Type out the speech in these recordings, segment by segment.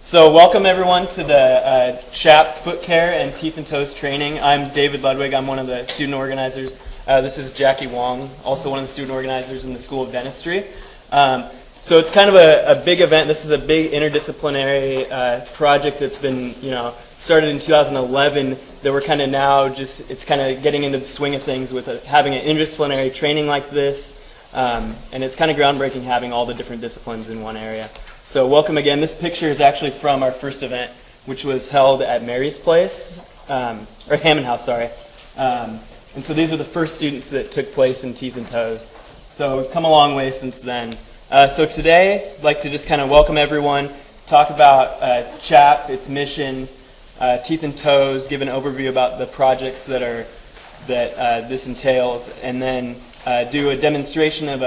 So welcome everyone to the CHAP Foot Care and Teeth and Toes training. I'm David Ludwig. I'm one of the student organizers. This is Jackie Wong, also one of the student organizers in the School of Dentistry. So it's kind of a big event. This is a big interdisciplinary project that's been, started in 2011. That we're kind of now it's kind of getting into the swing of things with having an interdisciplinary training like this. And it's kind of groundbreaking having all the different disciplines in one area. So welcome again. This picture is actually from our first event, which was held at Mary's Place, or Hammond House, sorry. And so these are the first students that took place in Teeth and Toes. So we've come a long way since then. So today, I'd like to just kind of welcome everyone, talk about CHAP, its mission, Teeth and Toes, give an overview about the projects that this entails, and then do a demonstration of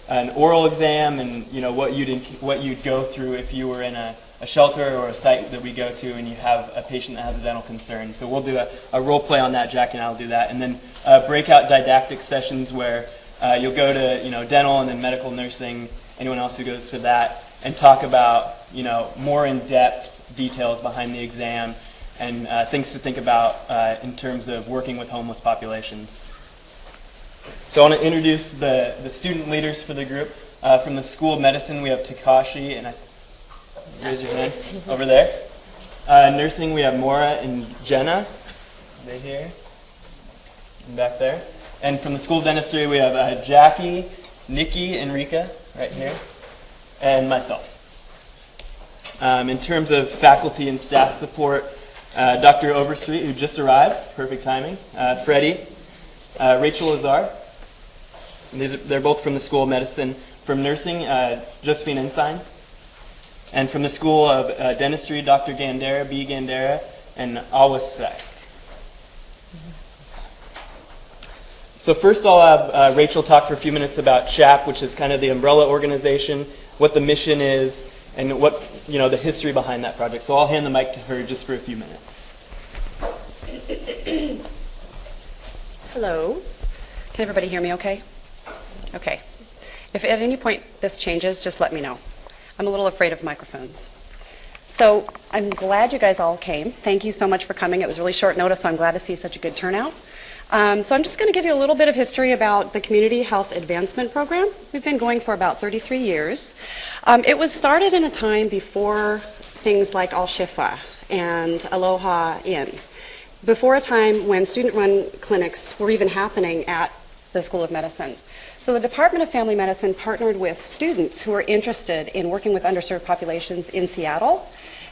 an oral exam and what you'd go through if you were in a shelter or a site that we go to and you have a patient that has a dental concern. So we'll do a role play on that. Jackie and I will do that, and then breakout didactic sessions where you'll go to dental and then medical nursing, anyone else who goes to that, and talk about more in-depth details behind the exam and things to think about in terms of working with homeless populations. So I want to introduce the student leaders for the group. From the School of Medicine, we have Takashi, and raise your hand, over there. Nursing, we have Maura and Jenna. They're here, and back there. And from the School of Dentistry, we have Jackie, Nikki, and Rika, right here, and myself. In terms of faculty and staff support, Dr. Overstreet, who just arrived, perfect timing, Freddie, Rachel Lazar, and they're both from the School of Medicine. From Nursing, Josephine Ensign. And from the School of Dentistry, Dr. Gandera, B. Gandera, and Awas Sek. So first I'll have Rachel talk for a few minutes about CHAP, which is kind of the umbrella organization, what the mission is, and what the history behind that project. So I'll hand the mic to her just for a few minutes. Hello. Can everybody hear me okay? Okay. If at any point this changes, just let me know. I'm a little afraid of microphones. So I'm glad you guys all came. Thank you so much for coming. It was really short notice, so I'm glad to see such a good turnout. So I'm just going to give you a little bit of history about the Community Health Advancement Program. We've been going for about 33 years. It was started in a time before things like Al-Shifa and Aloha Inn, before a time when student-run clinics were even happening at the School of Medicine. So the Department of Family Medicine partnered with students who were interested in working with underserved populations in Seattle,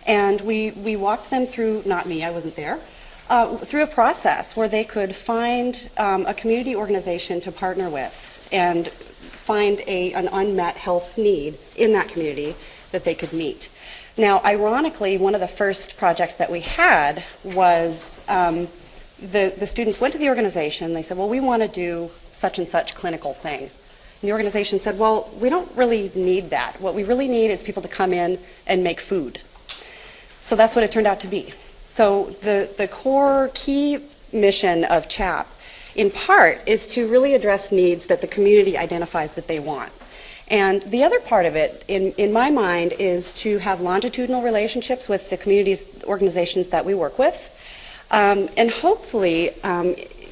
and we walked them through, not me, I wasn't there, through a process where they could find a community organization to partner with and find an unmet health need in that community that they could meet. Now, ironically, one of the first projects that we had was the students went to the organization. They said, well, we want to do such and such clinical thing. And the organization said, well, we don't really need that. What we really need is people to come in and make food. So that's what it turned out to be. So the core key mission of CHAP, in part, is to really address needs that the community identifies that they want. And the other part of it, in my mind, is to have longitudinal relationships with the communities, organizations that we work with. And hopefully,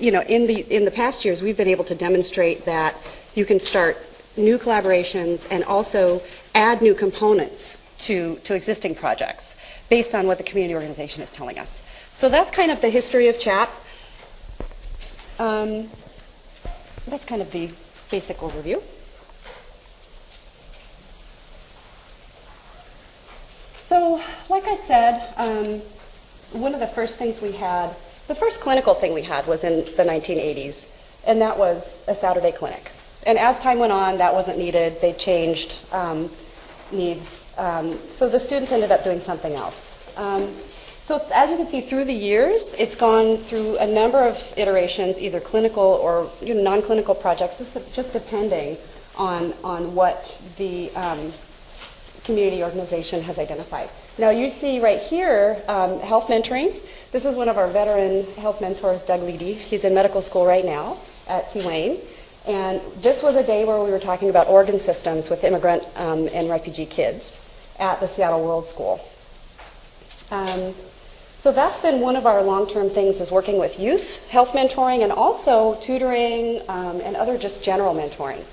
in the past years, we've been able to demonstrate that you can start new collaborations and also add new components to existing projects based on what the community organization is telling us. So that's kind of the history of CHAP. That's kind of the basic overview. So, like I said, one of the first things we had, the first clinical thing we had was in the 1980s, and that was a Saturday clinic. And as time went on, that wasn't needed. They changed needs. So the students ended up doing something else. So as you can see, through the years, it's gone through a number of iterations, either clinical or non-clinical projects, just depending on what the community organization has identified. Now you see right here, health mentoring. This is one of our veteran health mentors, Doug Leedy. He's in medical school right now at Tulane. And this was a day where we were talking about organ systems with immigrant and refugee kids at the Seattle World School. So that's been one of our long-term things, is working with youth, health mentoring, and also tutoring and other just general mentoring.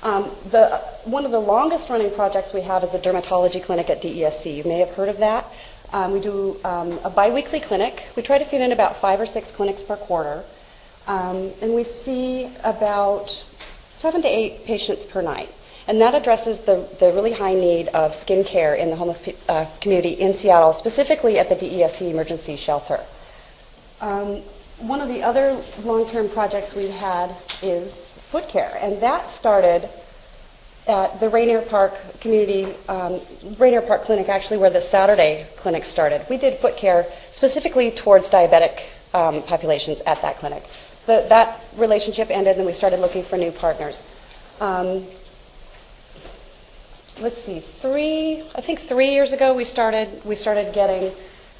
One of the longest running projects we have is a dermatology clinic at DESC. You may have heard of that. We do a biweekly clinic. We try to fit in about 5 or 6 clinics per quarter. And we see about 7 to 8 patients per night. And that addresses the really high need of skin care in the homeless community in Seattle, specifically at the DESC Emergency Shelter. One of the other long-term projects we had is foot care, and that started at the Rainier Park Rainier Park Clinic, actually, where the Saturday clinic started. We did foot care specifically towards diabetic populations at that clinic. That relationship ended, and we started looking for new partners. Let's see, 3 years ago we started getting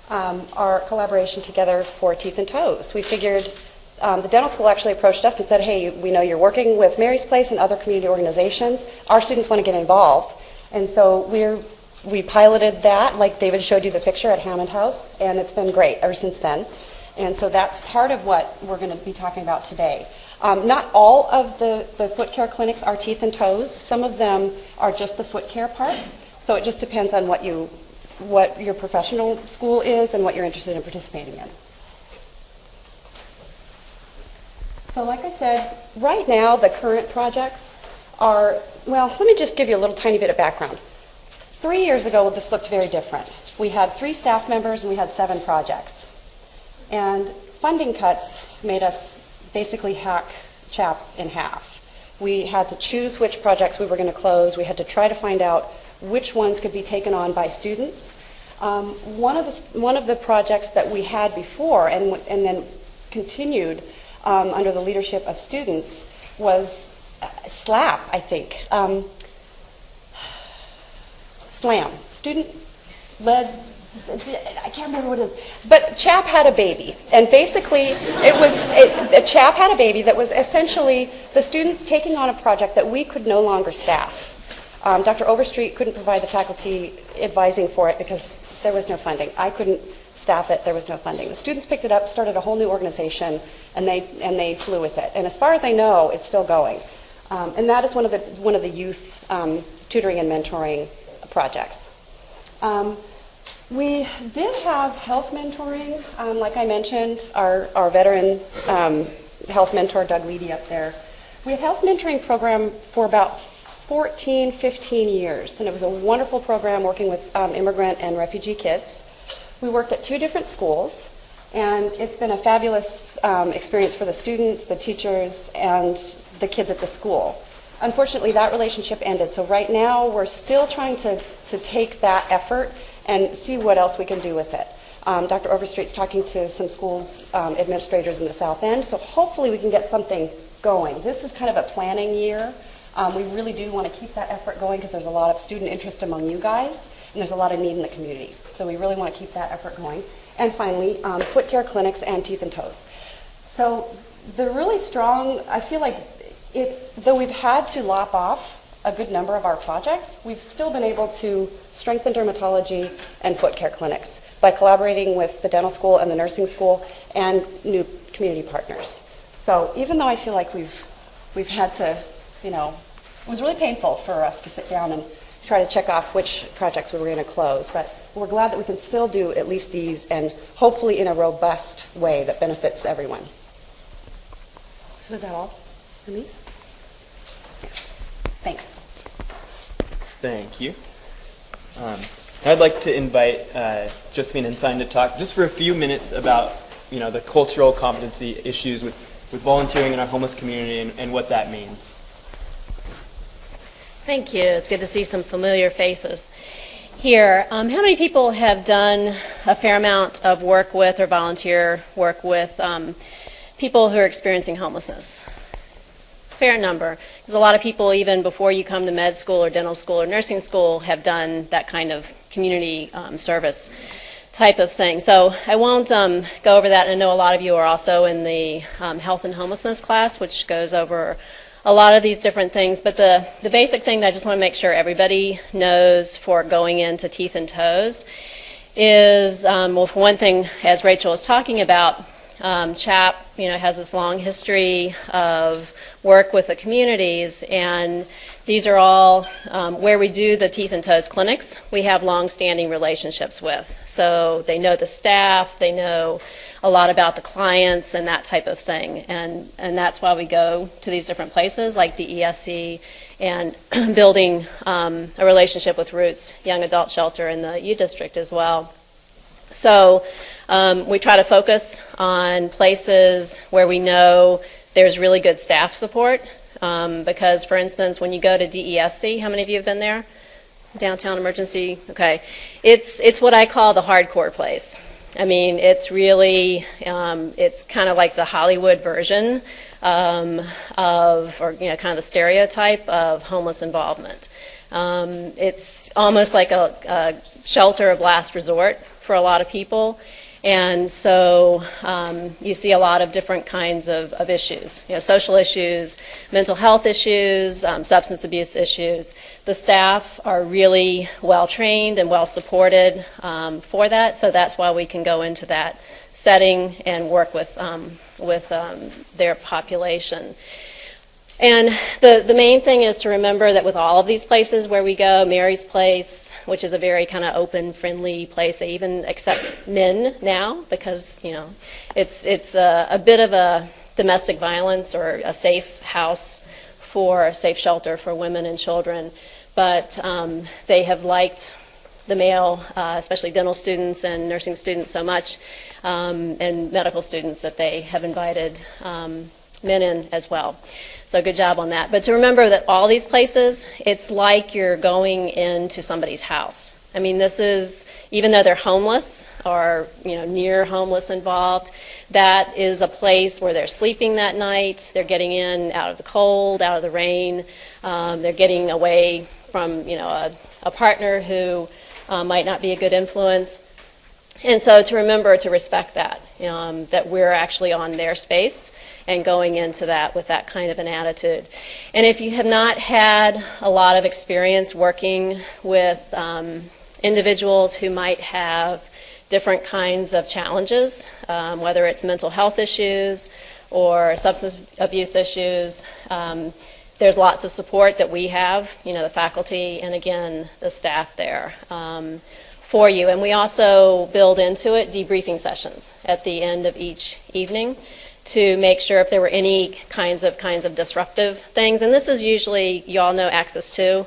our collaboration together for Teeth and Toes. We figured the dental school actually approached us and said, hey, we know you're working with Mary's Place and other community organizations. Our students want to get involved. And so we piloted that, like David showed you the picture at Hammond House, and it's been great ever since then. And so that's part of what we're going to be talking about today. Not all of the foot care clinics are teeth and toes. Some of them are just the foot care part. So it just depends on what your professional school is and what you're interested in participating in. So like I said, right now the current projects are, well, let me just give you a little tiny bit of background. 3 years ago, this looked very different. We had 3 staff members and we had 7 projects. And funding cuts made us basically hack CHAP in half. We had to choose which projects we were going to close. We had to try to find out which ones could be taken on by students. One of the projects that we had before and then continued under the leadership of students was SLAP, I think. SLAM, student-led. I can't remember what it is, but CHAP had a baby, and basically CHAP had a baby that was essentially the students taking on a project that we could no longer staff. Dr. Overstreet couldn't provide the faculty advising for it because there was no funding. I couldn't staff it, there was no funding. The students picked it up, started a whole new organization, and they flew with it. And as far as I know, it's still going. And that is one of the youth tutoring and mentoring projects. We did have health mentoring, like I mentioned, our veteran health mentor, Doug Leedy, up there. We had health mentoring program for about 14, 15 years, and it was a wonderful program working with immigrant and refugee kids. We worked at 2 different schools, and it's been a fabulous experience for the students, the teachers, and the kids at the school. Unfortunately, that relationship ended, so right now we're still trying to take that effort and see what else we can do with it. Dr. Overstreet's talking to some schools administrators in the South End, so hopefully we can get something going. This is kind of a planning year. We really do want to keep that effort going because there's a lot of student interest among you guys, and there's a lot of need in the community. So we really want to keep that effort going. And finally, foot care clinics and teeth and toes. So the really strong, I feel like, though we've had to lop off a good number of our projects, we've still been able to strengthen dermatology and foot care clinics by collaborating with the dental school and the nursing school and new community partners. So even though I feel like we've had to, it was really painful for us to sit down and try to check off which projects we were going to close, but we're glad that we can still do at least these, and hopefully in a robust way that benefits everyone. So is that all for me? Thanks. Thank you. I'd like to invite Josephine Ensign to talk just for a few minutes about the cultural competency issues with volunteering in our homeless community and what that means. Thank you. It's good to see some familiar faces here. How many people have done a fair amount of work with or volunteer work with people who are experiencing homelessness? Fair number. Because a lot of people, even before you come to med school or dental school or nursing school, have done that kind of community service type of thing. So I won't go over that. I know a lot of you are also in the health and homelessness class, which goes over a lot of these different things. But the basic thing that I just want to make sure everybody knows for going into teeth and toes is, well, for one thing, as Rachel was talking about, CHAP, has this long history of work with the communities, and these are all where we do the teeth and toes clinics. We have long-standing relationships with, so they know the staff, they know a lot about the clients and that type of thing, and that's why we go to these different places like DESE and building a relationship with Roots Young Adult Shelter in the U District as well. So we try to focus on places where we know there's really good staff support, because, for instance, when you go to DESC, how many of you have been there? Downtown Emergency? Okay. It's what I call the hardcore place. I mean, it's really, it's kind of like the Hollywood version of, or kind of the stereotype of homeless involvement. It's almost like a shelter of last resort for a lot of people. And so you see a lot of different kinds of issues, social issues, mental health issues, substance abuse issues. The staff are really well trained and well supported for that, so that's why we can go into that setting and work with their population. And the main thing is to remember that with all of these places where we go, Mary's Place, which is a very kind of open, friendly place, they even accept men now because, it's a bit of a domestic violence or a safe house for a safe shelter for women and children. But they have liked the male, especially dental students and nursing students so much, and medical students, that they have invited men in as well. So good job on that. But to remember that all these places, it's like you're going into somebody's house. I mean, this is, even though they're homeless or, near homeless involved, that is a place where they're sleeping that night, they're getting in out of the cold, out of the rain, they're getting away from, a partner who might not be a good influence. And so to remember to respect that, that we're actually on their space and going into that with that kind of an attitude. And if you have not had a lot of experience working with individuals who might have different kinds of challenges, whether it's mental health issues or substance abuse issues, there's lots of support that we have, the faculty and, again, the staff there. For you. And we also build into it debriefing sessions at the end of each evening to make sure if there were any kinds of disruptive things. And this is usually, you all know Access 2.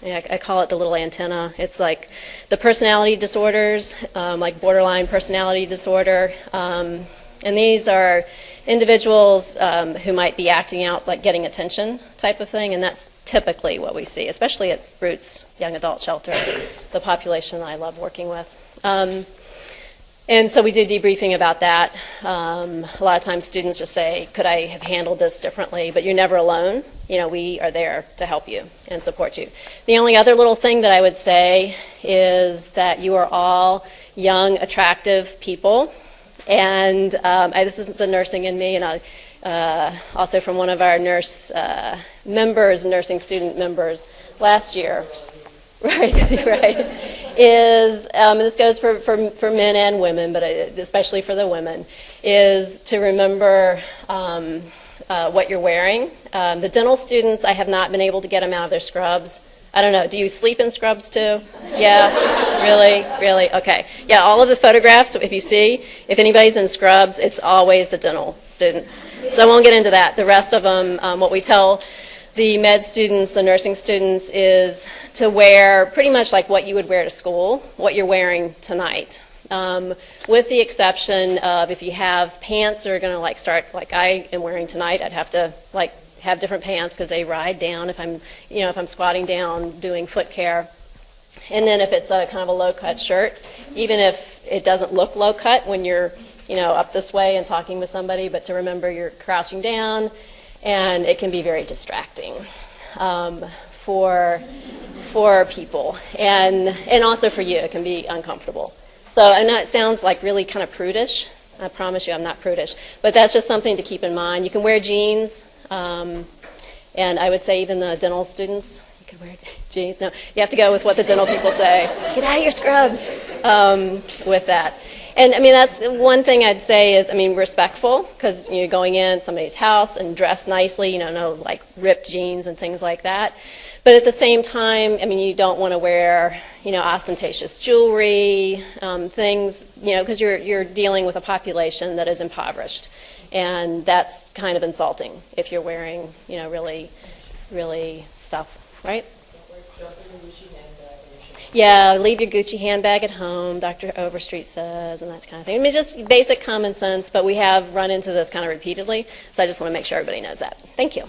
I call it the little antenna. It's like the personality disorders, like borderline personality disorder. And these are individuals who might be acting out like getting attention type of thing, and that's typically what we see, especially at Roots Young Adult Shelter, the population that I love working with. And so we do debriefing about that. A lot of times students just say, could I have handled this differently? But you're never alone. We are there to help you and support you. The only other little thing that I would say is that you are all young, attractive people. And this is the nursing in me, and also from one of our nursing student members last year. Right, is, and this goes for men and women, but especially for the women, is to remember what you're wearing. The dental students, I have not been able to get them out of their scrubs. I don't know, do you sleep in scrubs too? Yeah? Really? Okay. Yeah, all of the photographs, if you see, if anybody's in scrubs, it's always the dental students. So I won't get into that. The rest of them, what we tell the med students, the nursing students, is to wear pretty much like what you would wear to school, what you're wearing tonight. With the exception of if you have pants that are going to start like I am wearing tonight, I'd have to have different pants because they ride down if I'm squatting down doing foot care. And then if it's a kind of a low-cut shirt, even if it doesn't look low-cut when you're up this way and talking with somebody, but to remember you're crouching down, and it can be very distracting for people, and also for you. It can be uncomfortable. So I know it sounds like really kind of prudish. I promise you I'm not prudish, but that's just something to keep in mind. You can wear jeans. And I would say even the dental students, you can wear jeans. No, you have to go with what the dental people say. Get out of your scrubs. with that. And I mean, that's one thing I'd say is, I mean, respectful, because you're going in somebody's house and dressed nicely, you know, no like ripped jeans and things like that. But at the same time, I mean, you don't want to wear, you know, ostentatious jewelry, things, you know, because you're dealing with a population that is impoverished. And that's kind of insulting if you're wearing, you know, really stuff, right? Yeah, leave your Gucci handbag at home, Dr. Overstreet says, and that kind of thing. I mean, just basic common sense, but we have run into this kind of repeatedly, so I just want to make sure everybody knows that. Thank you.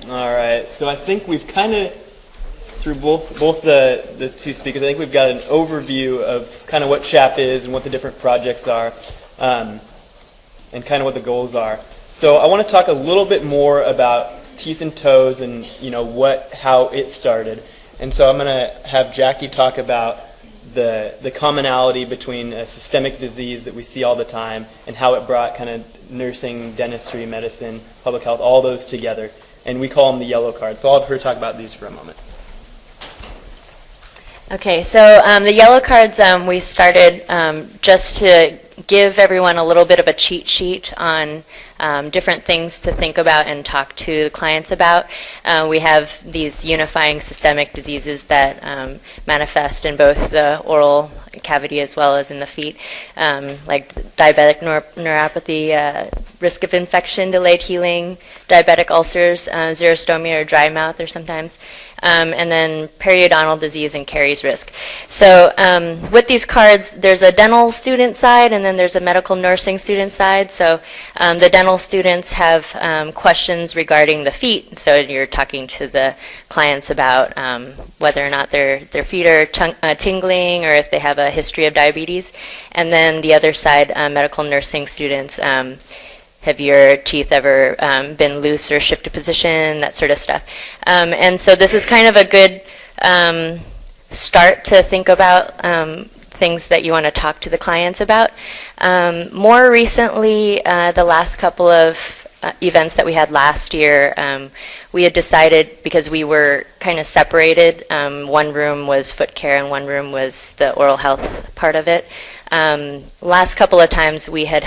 All right, so I think we've kind of, through both the two speakers, I think we've got an overview of kind of what CHAP is and what the different projects are, and kind of what the goals are. So I want to talk a little bit more about teeth and toes and, you know, how it started. And so I'm going to have Jackie talk about the commonality between a systemic disease that we see all the time and how it brought kind of nursing, dentistry, medicine, public health, all those together. And we call them the yellow cards. So I'll have her talk about these for a moment. Okay, so the yellow cards we started just to give everyone a little bit of a cheat sheet on different things to think about and talk to the clients about. We have these unifying systemic diseases that manifest in both the oral cavity as well as in the feet, like diabetic neuropathy, risk of infection, delayed healing, diabetic ulcers, xerostomia or dry mouth or sometimes, and then periodontal disease and caries risk. So with these cards, there's a dental student side and then there's a medical nursing student side. So the dental students have questions regarding the feet. So you're talking to the clients about whether or not their feet are tingling or if they have a history of diabetes. And then the other side, medical nursing students, have your teeth ever been loose or shifted position, that sort of stuff. And so this is kind of a good start to think about things that you want to talk to the clients about. More recently, the last couple of events that we had last year, we had decided, because we were kind of separated, one room was foot care and one room was the oral health part of it. Last couple of times we had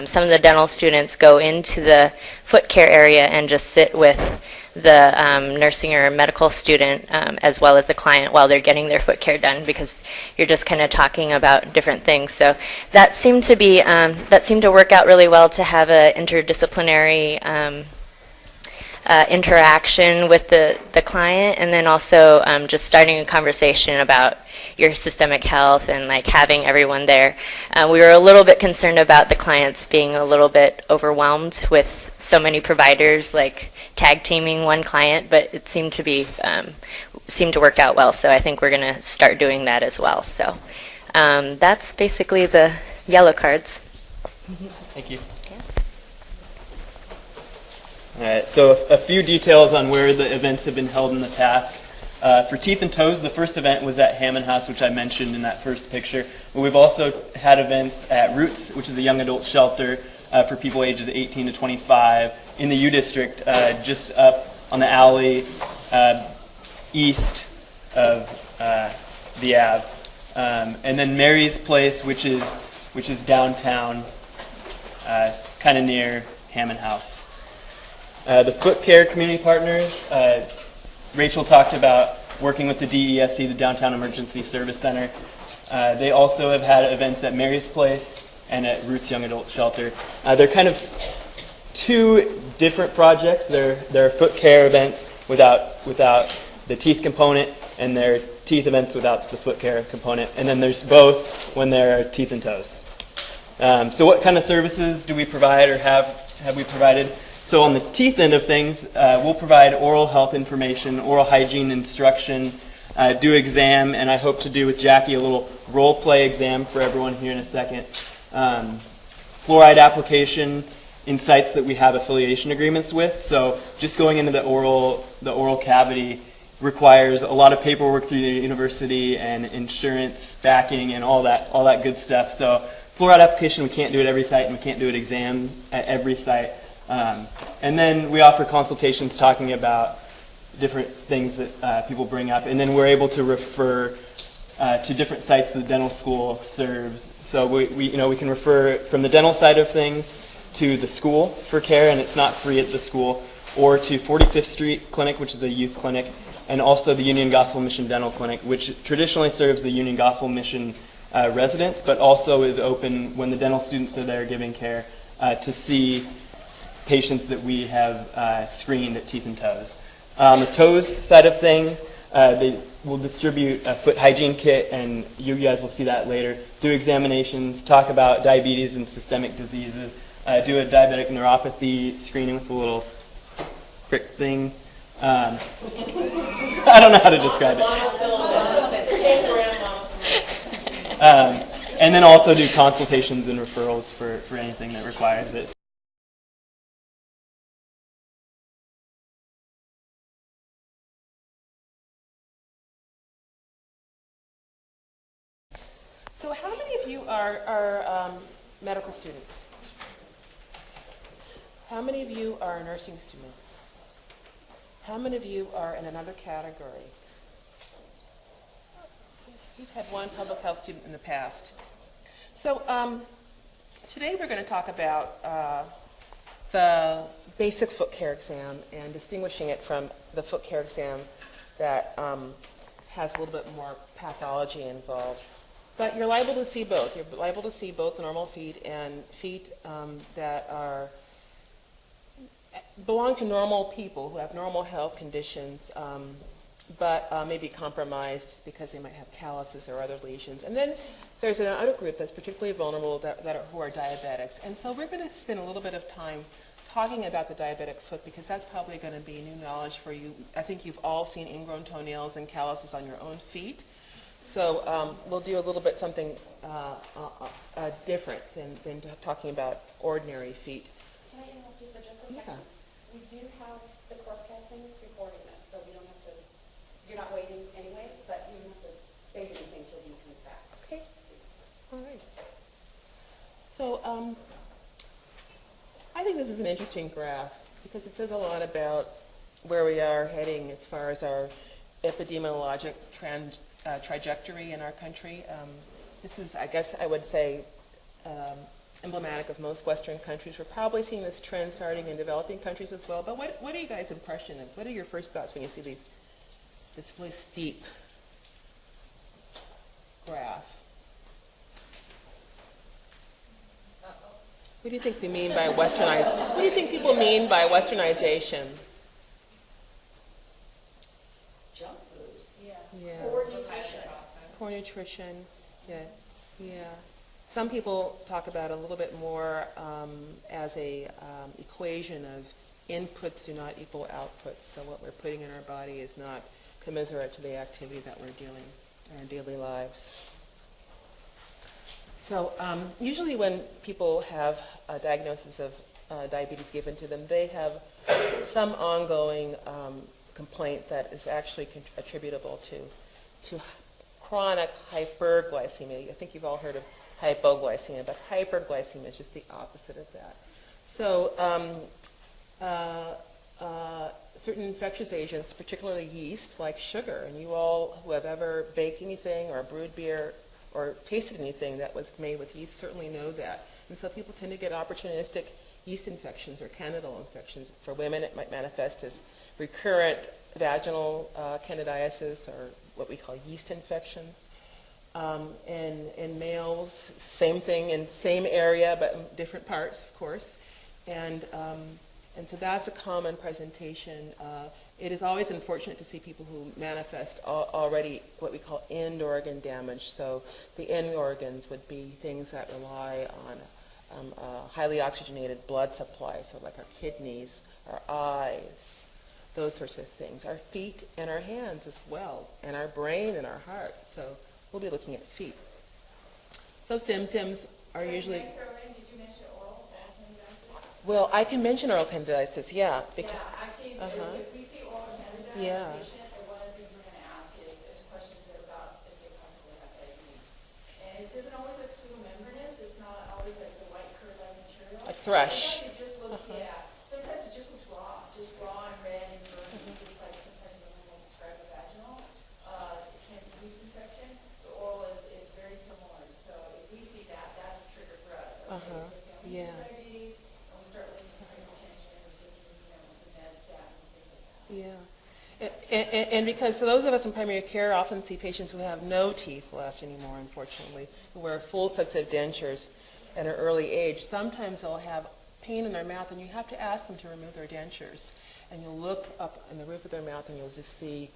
some of the dental students go into the foot care area and just sit with the nursing or medical student as well as the client while they're getting their foot care done, because you're just kind of talking about different things. So that seemed to work out really well, to have an interdisciplinary interaction with the client, and then also just starting a conversation about your systemic health and like having everyone there. We were a little bit concerned about the clients being a little bit overwhelmed with so many providers, like tag teaming one client, but it seemed to work out well. So I think we're going to start doing that as well. So that's basically the yellow cards. Thank you. All right, so a few details on where the events have been held in the past. For Teeth and Toes, the first event was at Hammond House, which I mentioned in that first picture. But we've also had events at Roots, which is a young adult shelter for people ages 18 to 25 in the U District, just up on the alley east of the Ave. And then Mary's Place, which is downtown, kind of near Hammond House. The Foot Care Community Partners, Rachel talked about working with the DESC, the Downtown Emergency Service Center. They also have had events at Mary's Place and at Roots Young Adult Shelter. They're kind of two different projects. They're foot care events without the teeth component, and they're teeth events without the foot care component. And then there's both when they're teeth and toes. So what kind of services do we provide or have we provided? So on the teeth end of things, we'll provide oral health information, oral hygiene instruction, do exam, and I hope to do with Jackie a little role play exam for everyone here in a second. Fluoride application in sites that we have affiliation agreements with. So just going into the oral cavity requires a lot of paperwork through the university and insurance backing and all that good stuff. So fluoride application, we can't do at every site, and we can't do an exam at every site. And then we offer consultations talking about different things that people bring up, and then we're able to refer to different sites the dental school serves. So we can refer from the dental side of things to the school for care, and it's not free at the school, or to 45th Street Clinic, which is a youth clinic, and also the Union Gospel Mission Dental Clinic, which traditionally serves the Union Gospel Mission residents, but also is open when the dental students are there giving care to see patients that we have screened at Teeth and Toes. On the toes side of things, they will distribute a foot hygiene kit, and you guys will see that later. Do examinations, talk about diabetes and systemic diseases, do a diabetic neuropathy screening with a little prick thing. I don't know how to describe it. And then also do consultations and referrals for anything that requires it. So how many of you are medical students? How many of you are nursing students? How many of you are in another category? We've had one public health student in the past. So today we're going to talk about the basic foot care exam and distinguishing it from the foot care exam that has a little bit more pathology involved. But you're liable to see both. You're liable to see both normal feet and feet that belong to normal people who have normal health conditions, but may be compromised just because they might have calluses or other lesions. And then there's another group that's particularly vulnerable who are diabetics. And so we're going to spend a little bit of time talking about the diabetic foot because that's probably going to be new knowledge for you. I think you've all seen ingrown toenails and calluses on your own feet. So we'll do a little bit something different than talking about ordinary feet. Can I interrupt you for just a second? Yeah. We do have the crosscasting recording this, so we don't have to, you're not waiting anyway, but you don't have to say anything till he comes back. Okay. All right. So I think this is an interesting graph because it says a lot about where we are heading as far as our epidemiologic trajectory in our country. This is, I guess I would say, emblematic of most Western countries. We're probably seeing this trend starting in developing countries as well. But what are you guys' impression of? What are your first thoughts when you see this really steep graph? What do you think they mean by westernization? What do you think people mean by westernization? Junk food. Yeah. Poor nutrition. Poor nutrition. Yeah. Some people talk about it a little bit more as a equation of inputs do not equal outputs. So what we're putting in our body is not commensurate to the activity that we're doing in our daily lives. So usually when people have a diagnosis of diabetes given to them, they have some ongoing complaint that is actually attributable to chronic hyperglycemia. I think you've all heard of hypoglycemia, but hyperglycemia is just the opposite of that. So certain infectious agents, particularly yeast, like sugar, and you all who have ever baked anything or brewed beer or tasted anything that was made with yeast certainly know that. And so people tend to get opportunistic yeast infections or candidal infections. For women, it might manifest as recurrent vaginal candidiasis or what we call yeast infections. In males, same thing in same area but in different parts, of course. And so that's a common presentation. It is always unfortunate to see people who manifest already what we call end organ damage. So the end organs would be things that rely on a highly oxygenated blood supply, so like our kidneys, our eyes, those sorts of things. Our feet and our hands as well, and our brain and our heart. So we'll be looking at feet. So symptoms are usually... Did you mention oral candidiasis? Well, I can mention oral candidiasis, yeah. Yeah, actually, if we see oral candidiasis Yeah. patient, one of the things we're going to ask is questions about if they possibly have diabetes. And it doesn't always look super membranous. It's not always like the white curd-like material. Like thrush. It just looks, yeah. And because so those of us in primary care often see patients who have no teeth left anymore, unfortunately, who wear full sets of dentures at an early age, sometimes they'll have pain in their mouth, and you have to ask them to remove their dentures. And you'll look up in the roof of their mouth, and you'll just see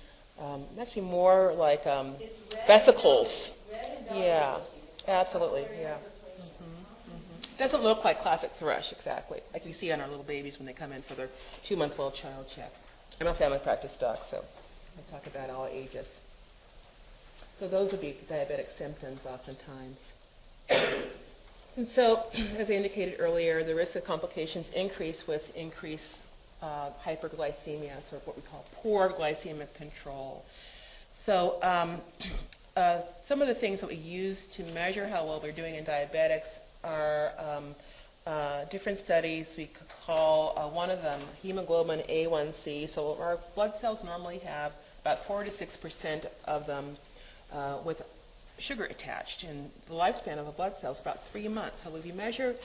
actually more like vesicles. Yeah, absolutely, yeah. Doesn't look like classic thrush, exactly, like you see on our little babies when they come in for their 2-month-old child check. I'm a family practice doc, so I talk about all ages. So those would be diabetic symptoms oftentimes. And so, as I indicated earlier, the risk of complications increase with increased hyperglycemia, so what we call poor glycemic control. So some of the things that we use to measure how well we're doing in diabetics are different studies. We could call one of them hemoglobin A1C. So our blood cells normally have about 4 to 6% of them with sugar attached, and the lifespan of a blood cell is about 3 months. So if we measure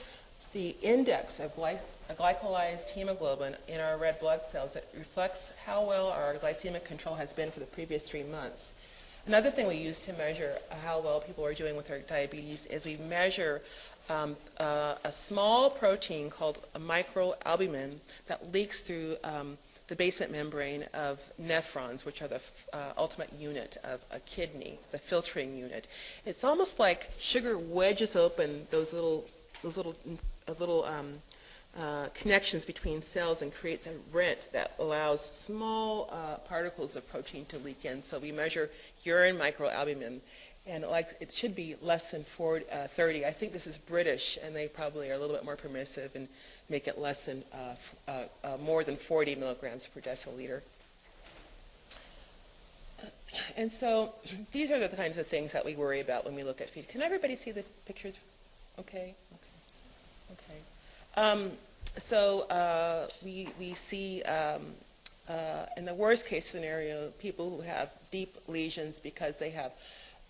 the index of glycolyzed hemoglobin in our red blood cells, it reflects how well our glycemic control has been for the previous 3 months. Another thing we use to measure how well people are doing with their diabetes is we measure a small protein called a microalbumin that leaks through the basement membrane of nephrons, which are the ultimate unit of a kidney, the filtering unit. It's almost like sugar wedges open those little connections between cells and creates a rent that allows small particles of protein to leak in. So we measure urine microalbumin, and it should be less than 30. I think this is British, and they probably are a little bit more permissive and make it less than more than 40 milligrams per deciliter. And so these are the kinds of things that we worry about when we look at feed. Can everybody see the pictures? Okay. So we see in the worst case scenario, people who have deep lesions because they have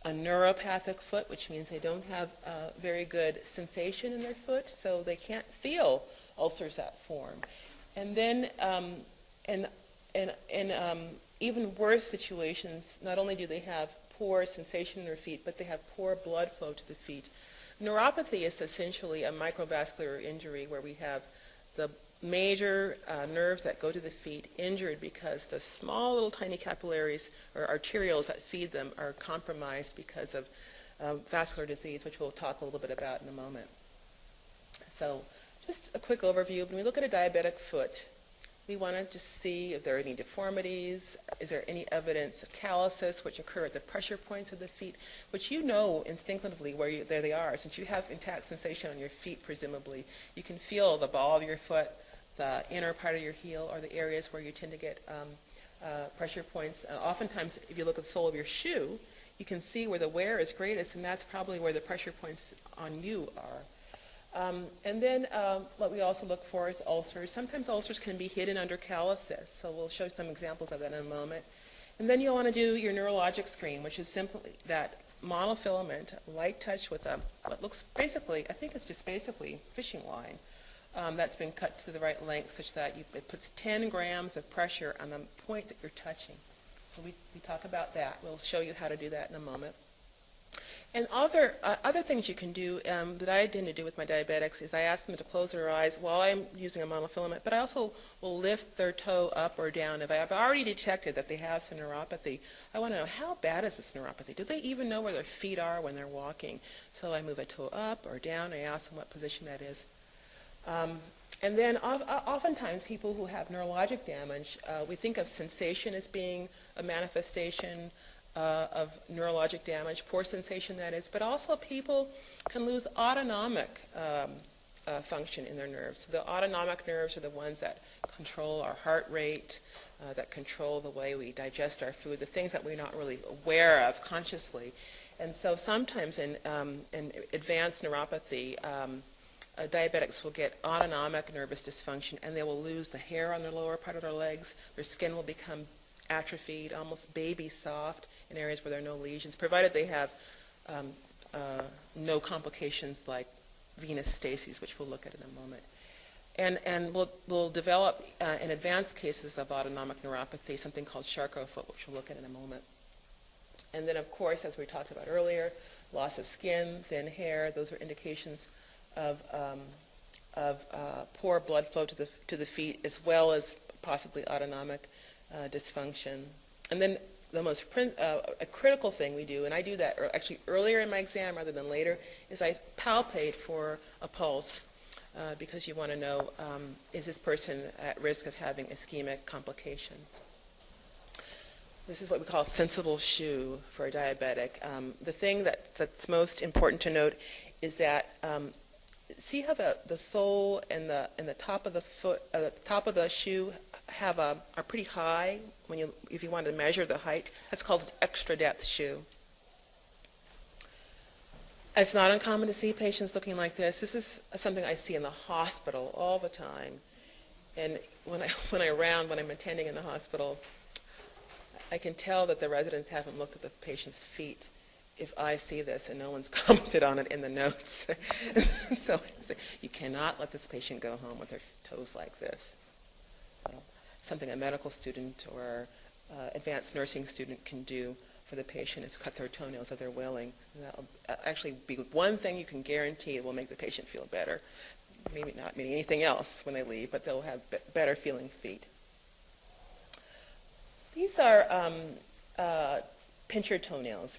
a neuropathic foot, which means they don't have very good sensation in their foot, so they can't feel ulcers that form. And then in even worse situations, not only do they have poor sensation in their feet, but they have poor blood flow to the feet. Neuropathy is essentially a microvascular injury where we have the major nerves that go to the feet injured because the small little tiny capillaries or arterioles that feed them are compromised because of vascular disease, which we'll talk a little bit about in a moment. So just a quick overview. When we look at a diabetic foot, we want to just see if there are any deformities, is there any evidence of calluses which occur at the pressure points of the feet, which you know instinctively there they are. Since you have intact sensation on your feet, presumably, you can feel the ball of your foot, the inner part of your heel, or the areas where you tend to get pressure points. Oftentimes, if you look at the sole of your shoe, you can see where the wear is greatest, and that's probably where the pressure points on you are. And then what we also look for is ulcers. Sometimes ulcers can be hidden under calluses, so we'll show some examples of that in a moment. And then you'll want to do your neurologic screen, which is simply that monofilament, light touch with what looks basically, I think it's just basically fishing line that's been cut to the right length such that it puts 10 grams of pressure on the point that you're touching. So we talk about that. We'll show you how to do that in a moment. And other things you can do that I tend to do with my diabetics is I ask them to close their eyes while I'm using a monofilament, but I also will lift their toe up or down. If I've already detected that they have some neuropathy, I want to know how bad is this neuropathy? Do they even know where their feet are when they're walking? So I move a toe up or down. I ask them what position that is. And then oftentimes people who have neurologic damage, we think of sensation as being a manifestation of neurologic damage, poor sensation that is, but also people can lose autonomic function in their nerves. So the autonomic nerves are the ones that control our heart rate, that control the way we digest our food, the things that we're not really aware of consciously. And so sometimes in advanced neuropathy, diabetics will get autonomic nervous dysfunction, and they will lose the hair on their lower part of their legs. Their skin will become atrophied, almost baby soft in areas where there are no lesions, provided they have no complications like venous stases, which we'll look at in a moment. And we'll develop, in advanced cases of autonomic neuropathy, something called Charcot foot, which we'll look at in a moment. And then, of course, as we talked about earlier, loss of skin, thin hair, those are indications of poor blood flow to the feet, as well as possibly autonomic dysfunction. And then the most a critical thing we do, and I do that actually earlier in my exam rather than later, is I palpate for a pulse. Because you want to know, is this person at risk of having ischemic complications? This is what we call sensible shoe for a diabetic. The thing that's most important to note is that see how the sole and the top of the foot, top of the shoe are pretty high if you want to measure the height. That's called an extra depth shoe. It's not uncommon to see patients looking like this. This is something I see in the hospital all the time. And when I'm attending in the hospital, I can tell that the residents haven't looked at the patient's feet if I see this and no one's commented on it in the notes. So you cannot let this patient go home with their toes like this. Something a medical student or advanced nursing student can do for the patient is cut their toenails if they're willing. And that'll actually be one thing you can guarantee will make the patient feel better. Maybe not meaning anything else when they leave, but they'll have better feeling feet. These are pincher toenails.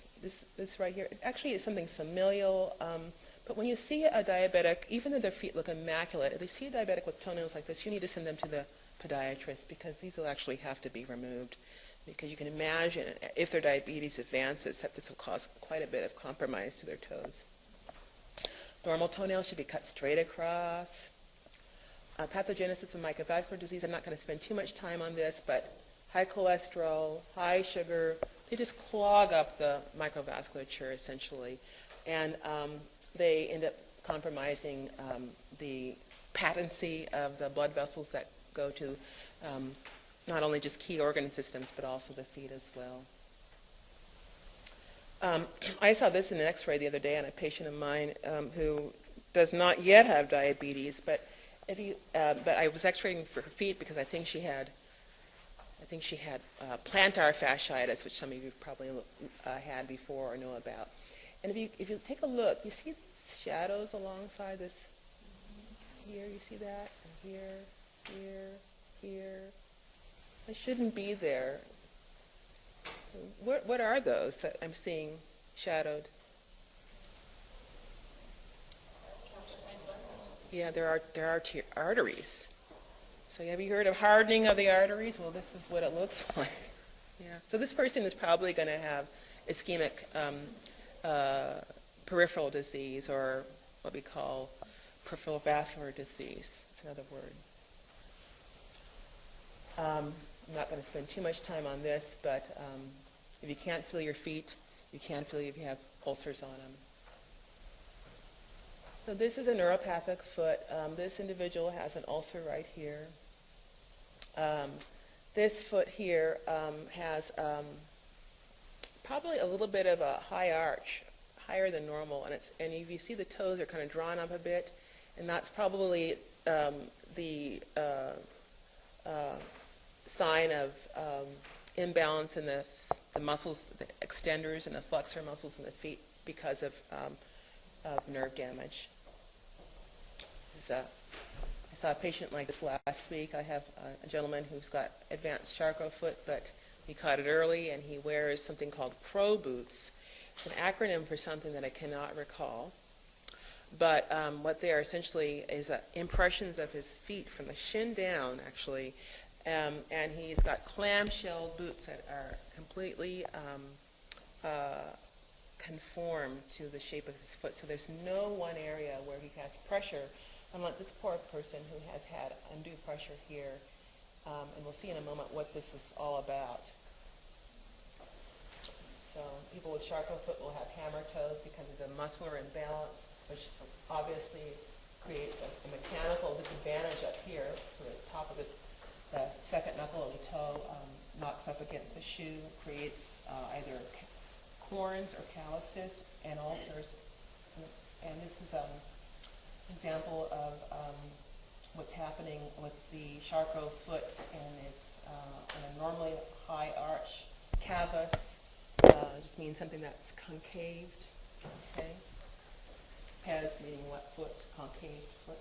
This right here, it actually is something familial, but when you see a diabetic, even though their feet look immaculate, if they see a diabetic with toenails like this, you need to send them to the podiatrist because these will actually have to be removed. Because you can imagine if their diabetes advances that this will cause quite a bit of compromise to their toes. Normal toenails should be cut straight across. Pathogenesis of microvascular disease, I'm not going to spend too much time on this, but high cholesterol, high sugar, they just clog up the microvasculature essentially. And they end up compromising the patency of the blood vessels that go to not only just key organ systems, but also the feet as well. I saw this in an x-ray the other day on a patient of mine who does not yet have diabetes, but I was x-raying for her feet because I think she had plantar fasciitis, which some of you probably had before or know about. And if you take a look, you see shadows alongside this here, you see that? And here. They shouldn't be there. What are those that I'm seeing shadowed? Yeah, there are arteries. So have you heard of hardening of the arteries? Well, this is what it looks like. Yeah. So this person is probably going to have ischemic peripheral disease, or what we call peripheral vascular disease. It's another word. I'm not going to spend too much time on this, but if you can't feel your feet, you can feel if you have ulcers on them. So this is a neuropathic foot. This individual has an ulcer right here. This foot here has probably a little bit of a high arch, higher than normal, and if you see the toes are kind of drawn up a bit, and that's probably the sign of imbalance in the muscles, the extenders and the flexor muscles in the feet because of nerve damage. I saw a patient like this last week. I have a gentleman who's got advanced Charcot foot, but he caught it early, and he wears something called Pro boots. It's an acronym for something that I cannot recall. But what they are essentially is impressions of his feet from the shin down, actually. And he's got clamshell boots that are completely conform to the shape of his foot. So there's no one area where he has pressure, unlike this poor person who has had undue pressure here. And we'll see in a moment what this is all about. So people with Charcot foot will have hammer toes because of the muscular imbalance, which obviously creates a mechanical disadvantage up here. So the top of the second knuckle of the toe knocks up against the shoe, creates either corns or calluses and ulcers. And this is an example of what's happening with the Charcot foot, and it's in a normally high arch. Cavus just means something that's concaved. Okay. Pes meaning what foot? Concave foot.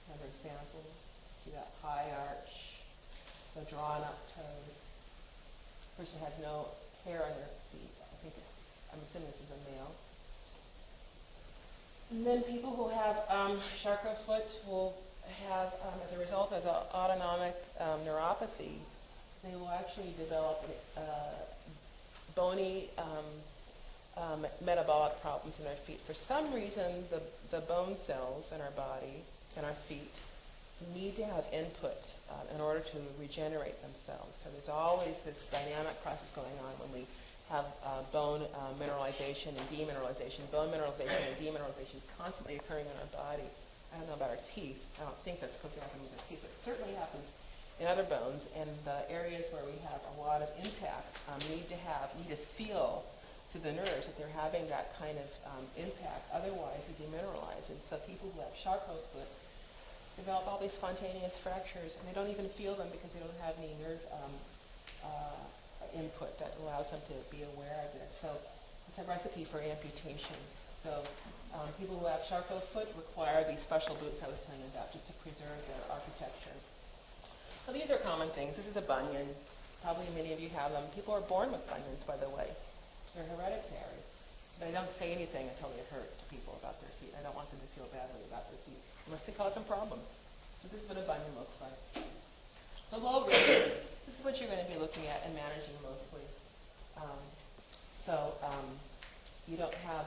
Another example. See that high arch, the drawn up toes. Person has no hair on their feet. I'm assuming this is a male. And then people who have Charcot foot will have, as a result of the autonomic neuropathy, they will actually develop bony metabolic problems in their feet. For some reason, the bone cells in our body, in our feet, need to have input in order to regenerate themselves. So there's always this dynamic process going on when we have bone mineralization and demineralization. Bone mineralization and demineralization is constantly occurring in our body. I don't know about our teeth. I don't think that's supposed to happen with our teeth, but it certainly happens in other bones. And the areas where we have a lot of impact need to feel to the nerves that they're having that kind of impact. Otherwise, they demineralize. And so people who have Charcot foot develop all these spontaneous fractures, and they don't even feel them because they don't have any nerve input that allows them to be aware of this. So it's a recipe for amputations. So people who have Charcot foot require these special boots I was telling you about just to preserve their architecture. So these are common things. This is a bunion. Probably many of you have them. People are born with bunions, by the way. They're hereditary. But I don't say anything until they hurt to people about their feet. I don't want them to feel badly about their feet, unless they cause some problems. So this is what a bunion looks like. The low risk, this is what you're going to be looking at and managing mostly. You don't have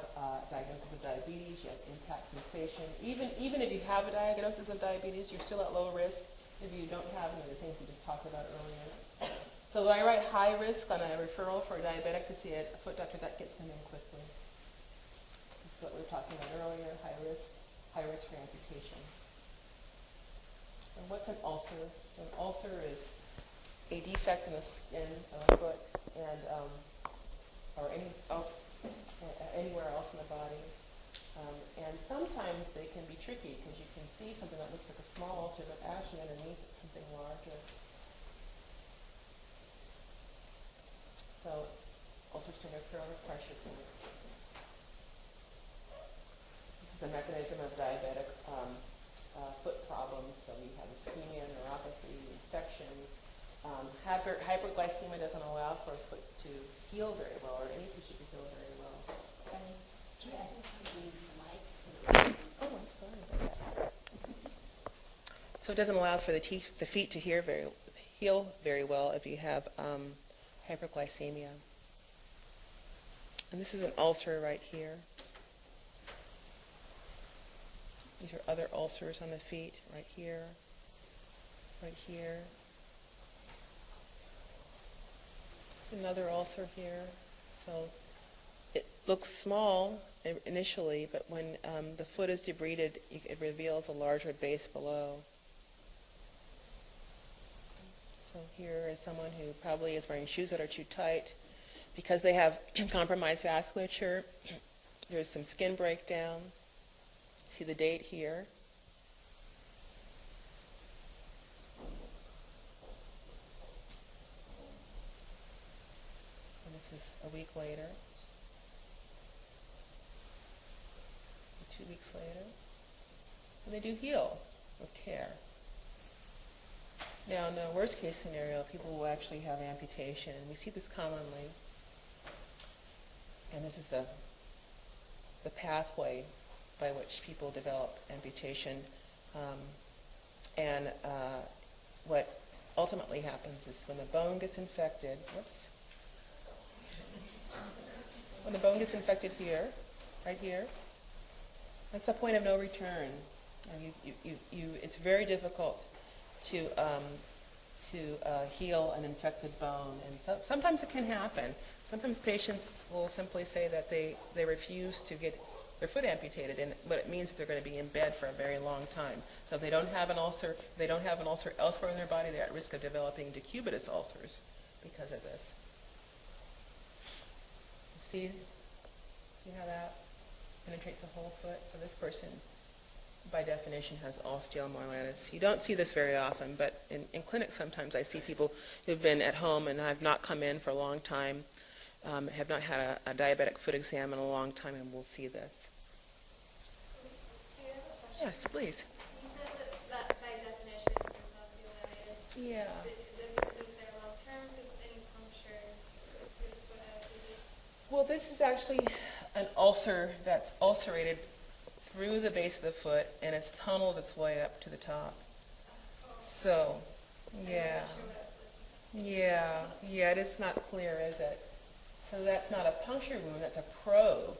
diagnosis of diabetes, you have intact sensation. Even if you have a diagnosis of diabetes, you're still at low risk if you don't have any of the things we just talked about earlier. So when I write high risk on a referral for a diabetic to see a foot doctor, that gets them in quickly. This is what we were talking about earlier, high risk for amputation. And what's an ulcer? An ulcer is a defect in the skin of a foot and or anywhere else in the body. And sometimes they can be tricky because you can see something that looks like a small ulcer, but actually underneath it's something larger. So ulcers can occur under pressure points. This is the mechanism of diabetic foot problems. So we have ischemia, neuropathy, infection. Hyperglycemia doesn't allow for a foot to heal very well, or any tissue to heal very well. Oh, I'm sorry about that. So it doesn't allow for the feet to heal very well if you have hyperglycemia. And this is an ulcer right here. These are other ulcers on the feet, right here, right here. Another ulcer here. So it looks small initially, but when the foot is debrided, it reveals a larger base below. So here is someone who probably is wearing shoes that are too tight because they have compromised vasculature. There's some skin breakdown. See the date here. And this is a week later. 2 weeks later. And they do heal with care. Now, in the worst case scenario, people will actually have amputation, and we see this commonly. And this is the pathway by which people develop amputation. What ultimately happens is when the bone gets infected, when the bone gets infected here, right here, that's the point of no return. It's very difficult to heal an infected bone, and sometimes it can happen. Sometimes patients will simply say that they refuse to get their foot amputated, and what it means is they're going to be in bed for a very long time. So if they don't have an ulcer, elsewhere in their body, they're at risk of developing decubitus ulcers because of this. See how that penetrates the whole foot? So this person by definition, has osteomyelitis. You don't see this very often, but in clinic sometimes I see people who've been at home and have not come in for a long time, have not had a diabetic foot exam in a long time, and will see this. Yes, please. You said that by definition is osteomyelitis. Yeah. Is there long-term? Is any puncture through the foot have disease? Well, this is actually an ulcer that's ulcerated through the base of the foot, and it's tunneled its way up to the top. So, yeah. Yeah, it is not clear, is it? So that's not a puncture wound, that's a probe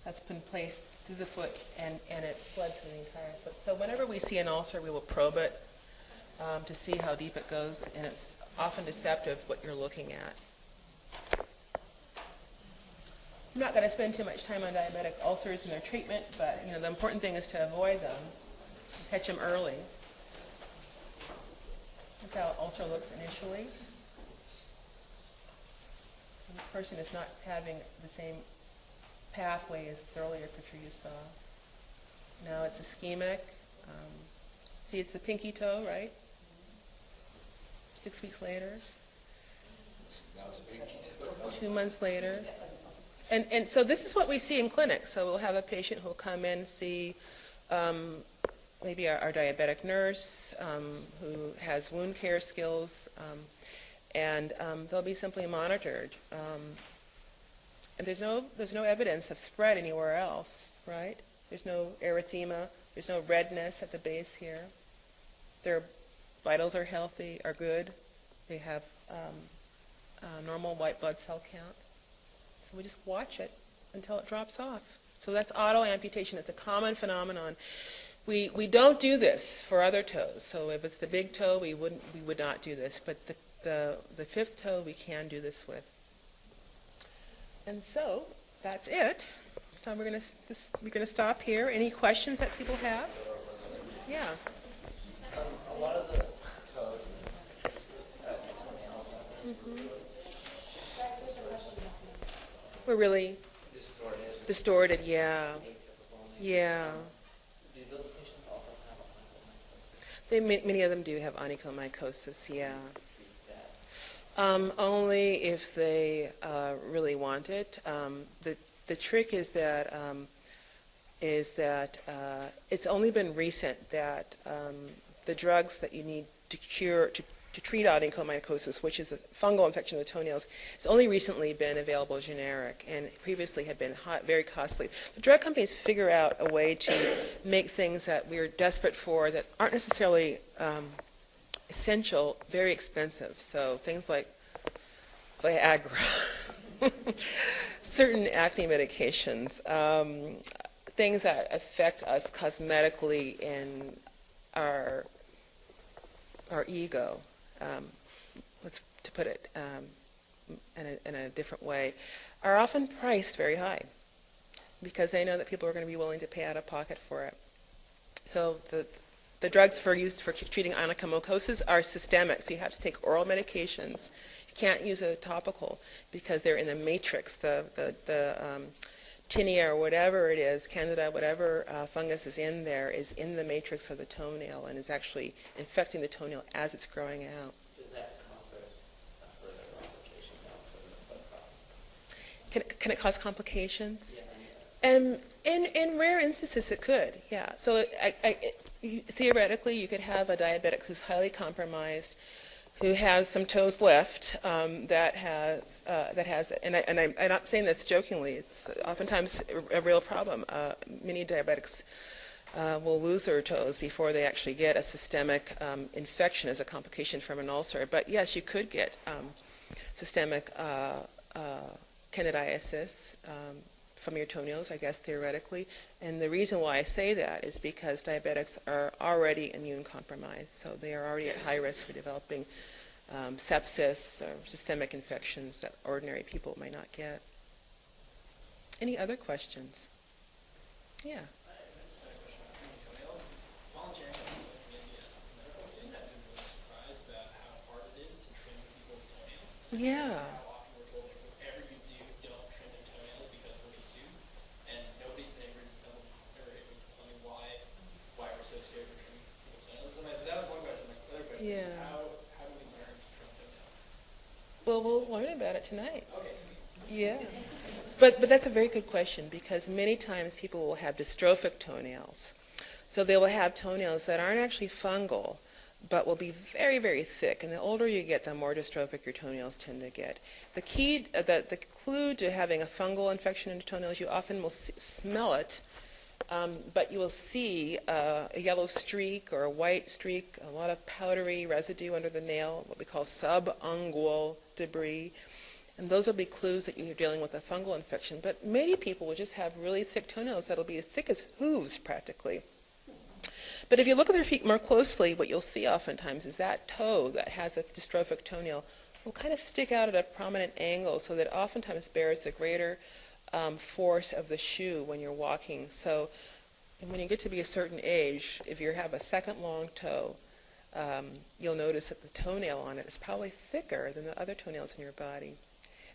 that's been placed through the foot, and it's bled through the entire foot. So whenever we see an ulcer, we will probe it to see how deep it goes, and it's often deceptive what you're looking at. I'm not going to spend too much time on diabetic ulcers and their treatment, but the important thing is to avoid them, catch them early. That's how an ulcer looks initially. And this person is not having the same pathway as this earlier picture you saw. Now it's ischemic. See, it's a pinky toe, right? 6 weeks later. Now it's a pinky toe. 2 months later. And so this is what we see in clinic. So we'll have a patient who'll come in, see maybe our diabetic nurse who has wound care skills, and they'll be simply monitored. And there's no evidence of spread anywhere else, right? There's no erythema. There's no redness at the base here. Their vitals are healthy, are good. They have normal white blood cell count. So we just watch it until it drops off. So that's auto amputation. It's a common phenomenon. We don't do this for other toes. So if it's the big toe, we would not do this. But the fifth toe, we can do this with. And so that's it. So we're gonna stop here. Any questions that people have? Yeah. A lot of the toes and toenails We're really distorted. Yeah. Yeah. Do those patients also have Many of them do have onychomycosis. Yeah. that? Only if they really want it. The trick is that it's only been recent that the drugs that you need to treat onychomycosis, which is a fungal infection of the toenails, it's only recently been available generic, and previously had been very costly. The drug companies figure out a way to make things that we're desperate for that aren't necessarily essential, very expensive. So things like Viagra, certain acne medications, things that affect us cosmetically in our ego. To put it in a different way, are often priced very high because they know that people are going to be willing to pay out of pocket for it. So the drugs used for treating onychomycosis are systemic, so you have to take oral medications. You can't use a topical because they're in the matrix. The tinea or whatever it is, candida, whatever fungus is in there, is in the matrix of the toenail and is actually infecting the toenail as it's growing out. Does that cause a further complication now for the foot problem? Can it cause complications? Yeah. In rare instances, it could. Yeah. So theoretically, you could have a diabetic who's highly compromised, who has some toes left that has, and I'm not saying this jokingly. It's oftentimes a real problem. Many diabetics will lose their toes before they actually get a systemic infection as a complication from an ulcer. But yes, you could get systemic candidiasis from your toenails, I guess, theoretically. And the reason why I say that is because diabetics are already immune compromised, so they are already at high risk for developing sepsis or systemic infections that ordinary people might not get. Any other questions? Yeah. Yeah. Why it tonight. Yeah. But that's a very good question, because many times people will have dystrophic toenails. So they will have toenails that aren't actually fungal, but will be very, very thick. And the older you get, the more dystrophic your toenails tend to get. The clue to having a fungal infection in your toenails, you often will smell it, but you will see a yellow streak or a white streak, a lot of powdery residue under the nail, what we call subungual debris. And those will be clues that you're dealing with a fungal infection. But many people will just have really thick toenails that'll be as thick as hooves practically. But if you look at their feet more closely, what you'll see oftentimes is that toe that has a dystrophic toenail will kind of stick out at a prominent angle, so that oftentimes bears the greater force of the shoe when you're walking. So and when you get to be a certain age, if you have a second long toe, you'll notice that the toenail on it is probably thicker than the other toenails in your body.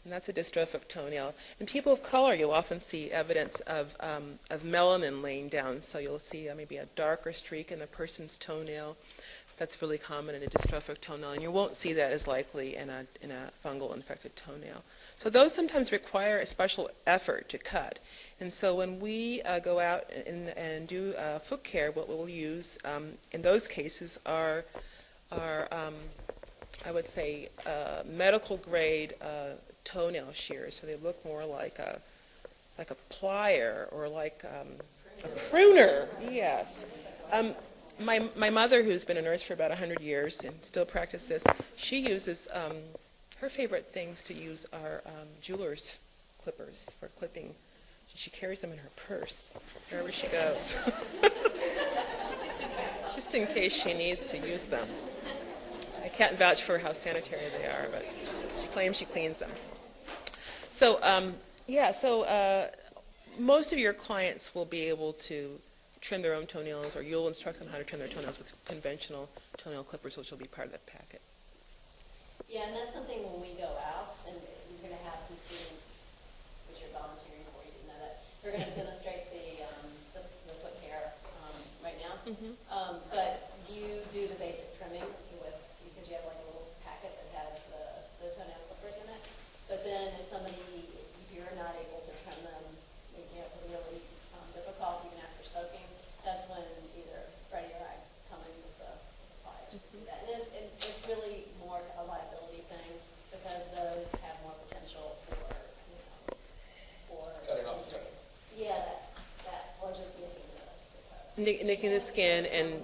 And that's a dystrophic toenail. In people of color, you'll often see evidence of melanin laying down. So you'll see maybe a darker streak in the person's toenail. That's really common in a dystrophic toenail, and you won't see that as likely in a fungal infected toenail. So those sometimes require a special effort to cut. And so when we go out and do foot care, what we'll use in those cases are I would say medical grade toenail shears. So they look more like a plier or like a pruner. Yes. My mother, who's been a nurse for about 100 years and still practices, she uses, her favorite things to use are jeweler's clippers for clipping. She carries them in her purse wherever she goes. Just in case she needs to use them. I can't vouch for how sanitary they are, but she claims she cleans them. So, most of your clients will be able to trim their own toenails, or you'll instruct them how to trim their toenails with conventional toenail clippers, which will be part of that packet. Yeah, and that's something when we go out, and we're going to have some students, which you're volunteering for, you didn't know that. We're going to demonstrate the foot care right now. Mm-hmm. But you do the basic trimming because you have like a little packet that has the toenail clippers in it. But then if you're not able to trim them, it get really difficult even after soaking. That's when either Freddie or I come in with the pliers to do that. And it's really more a liability thing because those have more potential for Cutting off the toe. yeah, that or just nicking the toe. Nicking the skin and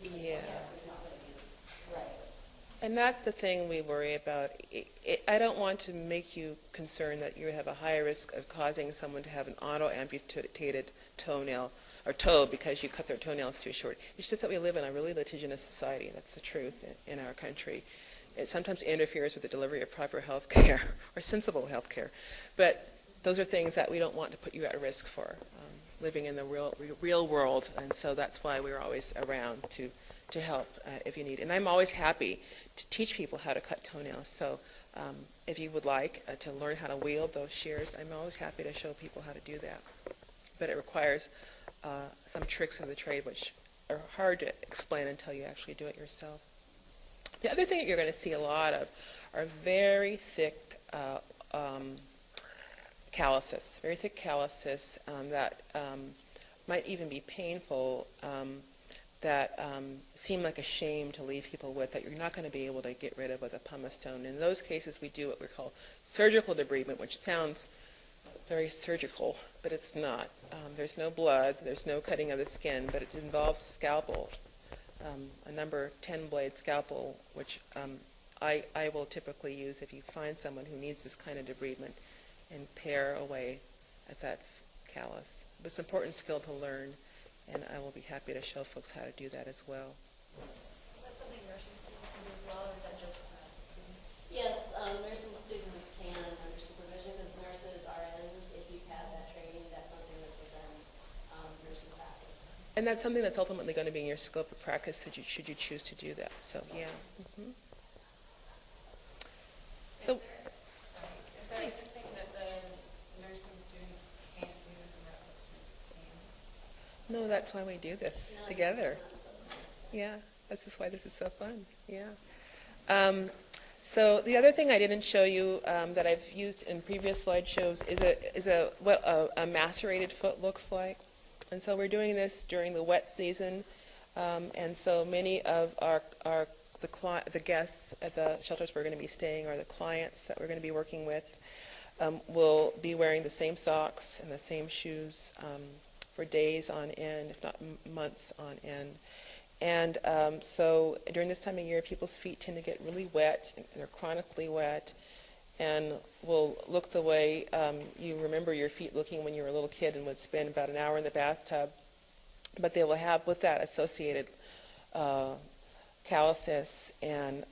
yeah. Right. And that's the thing we worry about. I don't want to make you concerned that you have a high risk of causing someone to have an auto-amputated toenail or toe because you cut their toenails too short. It's just that we live in a really litigious society. That's the truth in our country. It sometimes interferes with the delivery of proper health care or sensible health care. But those are things that we don't want to put you at risk for, living in the real world. And so that's why we're always around to help if you need. And I'm always happy to teach people how to cut toenails. So if you would like to learn how to wield those shears, I'm always happy to show people how to do that. But it requires some tricks of the trade which are hard to explain until you actually do it yourself. The other thing that you're going to see a lot of are very thick calluses, that might even be painful, that seem like a shame to leave people with, that you're not going to be able to get rid of with a pumice stone. In those cases, we do what we call surgical debridement, which sounds very surgical, but it's not. There's no blood, there's no cutting of the skin, but it involves scalpel, a number 10 blade scalpel, which I will typically use if you find someone who needs this kind of debridement, and pare away at that callus. But it's an important skill to learn, and I will be happy to show folks how to do that as well. Is that something nursing students can do as well, or is that just for medical students? Yes, nursing students can under supervision as nurses, RNs. If you've had that training, that's something that's within nursing practice. And that's something that's ultimately going to be in your scope of practice should you choose to do that. So, yeah. Mm-hmm. So, Is there anything that the nursing students can't do that the medical students can? no, that's why we do this together. Yeah, that's just why this is so fun. Yeah. So the other thing I didn't show you that I've used in previous slideshows is what a macerated foot looks like. And so we're doing this during the wet season, and so many of the guests at the shelters we're going to be staying, or the clients that we're going to be working with, will be wearing the same socks and the same shoes for days on end, if not months on end. And so during this time of year, people's feet tend to get really wet, and they're chronically wet, and will look the way you remember your feet looking when you were a little kid and would spend about an hour in the bathtub. But they will have with that associated calluses and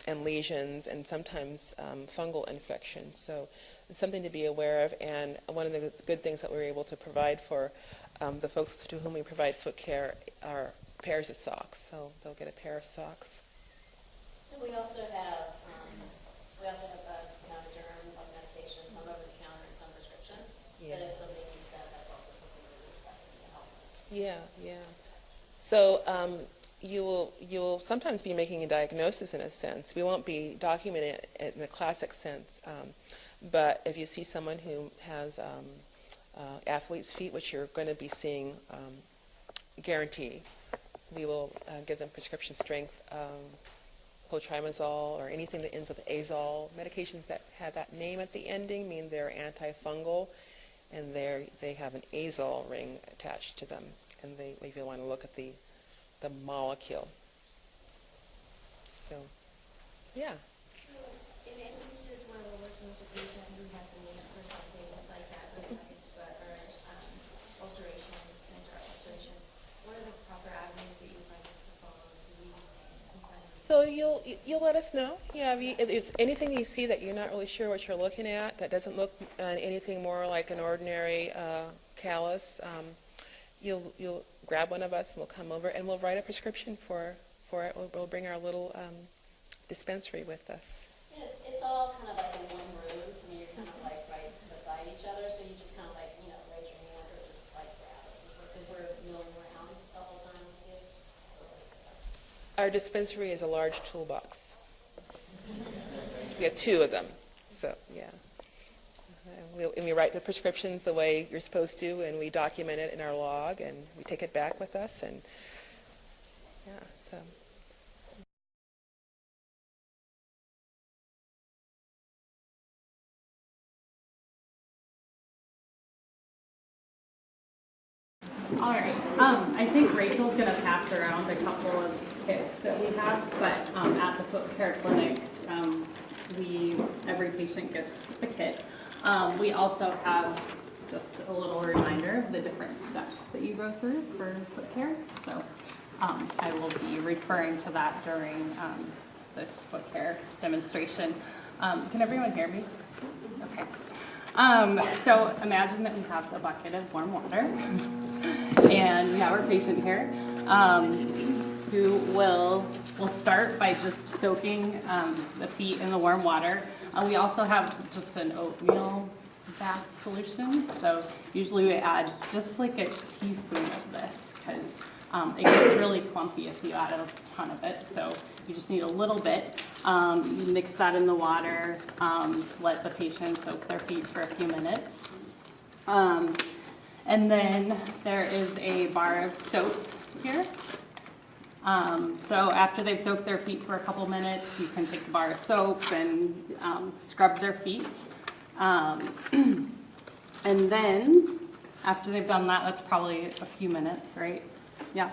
lesions, and sometimes fungal infections. So it's something to be aware of. And one of the good things that we're able to provide for the folks to whom we provide foot care are pairs of socks. So they'll get a pair of socks. And we also have derm medication, some over the counter and some prescription. Yeah. But if somebody needs that, that's also something we expect to help. Yeah. So you will sometimes be making a diagnosis in a sense. We won't be documenting it in the classic sense, but if you see someone who has athlete's feet, which you're going to be seeing guarantee, we will give them prescription strength clotrimazole or anything that ends with azole. Medications that have that name at the ending mean they're antifungal, and they have an azole ring attached to them. And if you want to look at the molecule. So, yeah. So in instances where we're working with a patient who has a need for something like that, whether it's foot or ulcerations, plantar ulcerations, what are the proper avenues that you'd like us to follow? Do we find So you'll let us know. Yeah, if it's anything you see that you're not really sure what you're looking at, that doesn't look anything more like an ordinary callus, you'll grab one of us and we'll come over and we'll write a prescription for it. We'll bring our little dispensary with us. Yeah, it's all kind of like in one room. I mean, you're kind of like right beside each other, so you just kind of like, raise your hand or just like grab us because we're milling around the whole time with you. Our dispensary is a large toolbox. We have 2 of them. So, yeah. And we write the prescriptions the way you're supposed to, and we document it in our log, and we take it back with us, and yeah, so. All right. I think Rachel's going to pass around a couple of kits that we have, but at the foot care clinics, every patient gets a kit. We also have just a little reminder of the different steps that you go through for foot care. So I will be referring to that during this foot care demonstration. Can everyone hear me? Okay. So imagine that we have a bucket of warm water, and we have our patient here, who will start by just soaking the feet in the warm water. We also have just an oatmeal bath solution, so usually we add just like a teaspoon of this because it gets really clumpy if you add a ton of it, so you just need a little bit. You mix that in the water, let the patient soak their feet for a few minutes. And then there is a bar of soap here. So after they've soaked their feet for a couple minutes, you can take the bar of soap and scrub their feet. And then after they've done that, that's probably a few minutes, right? Yeah.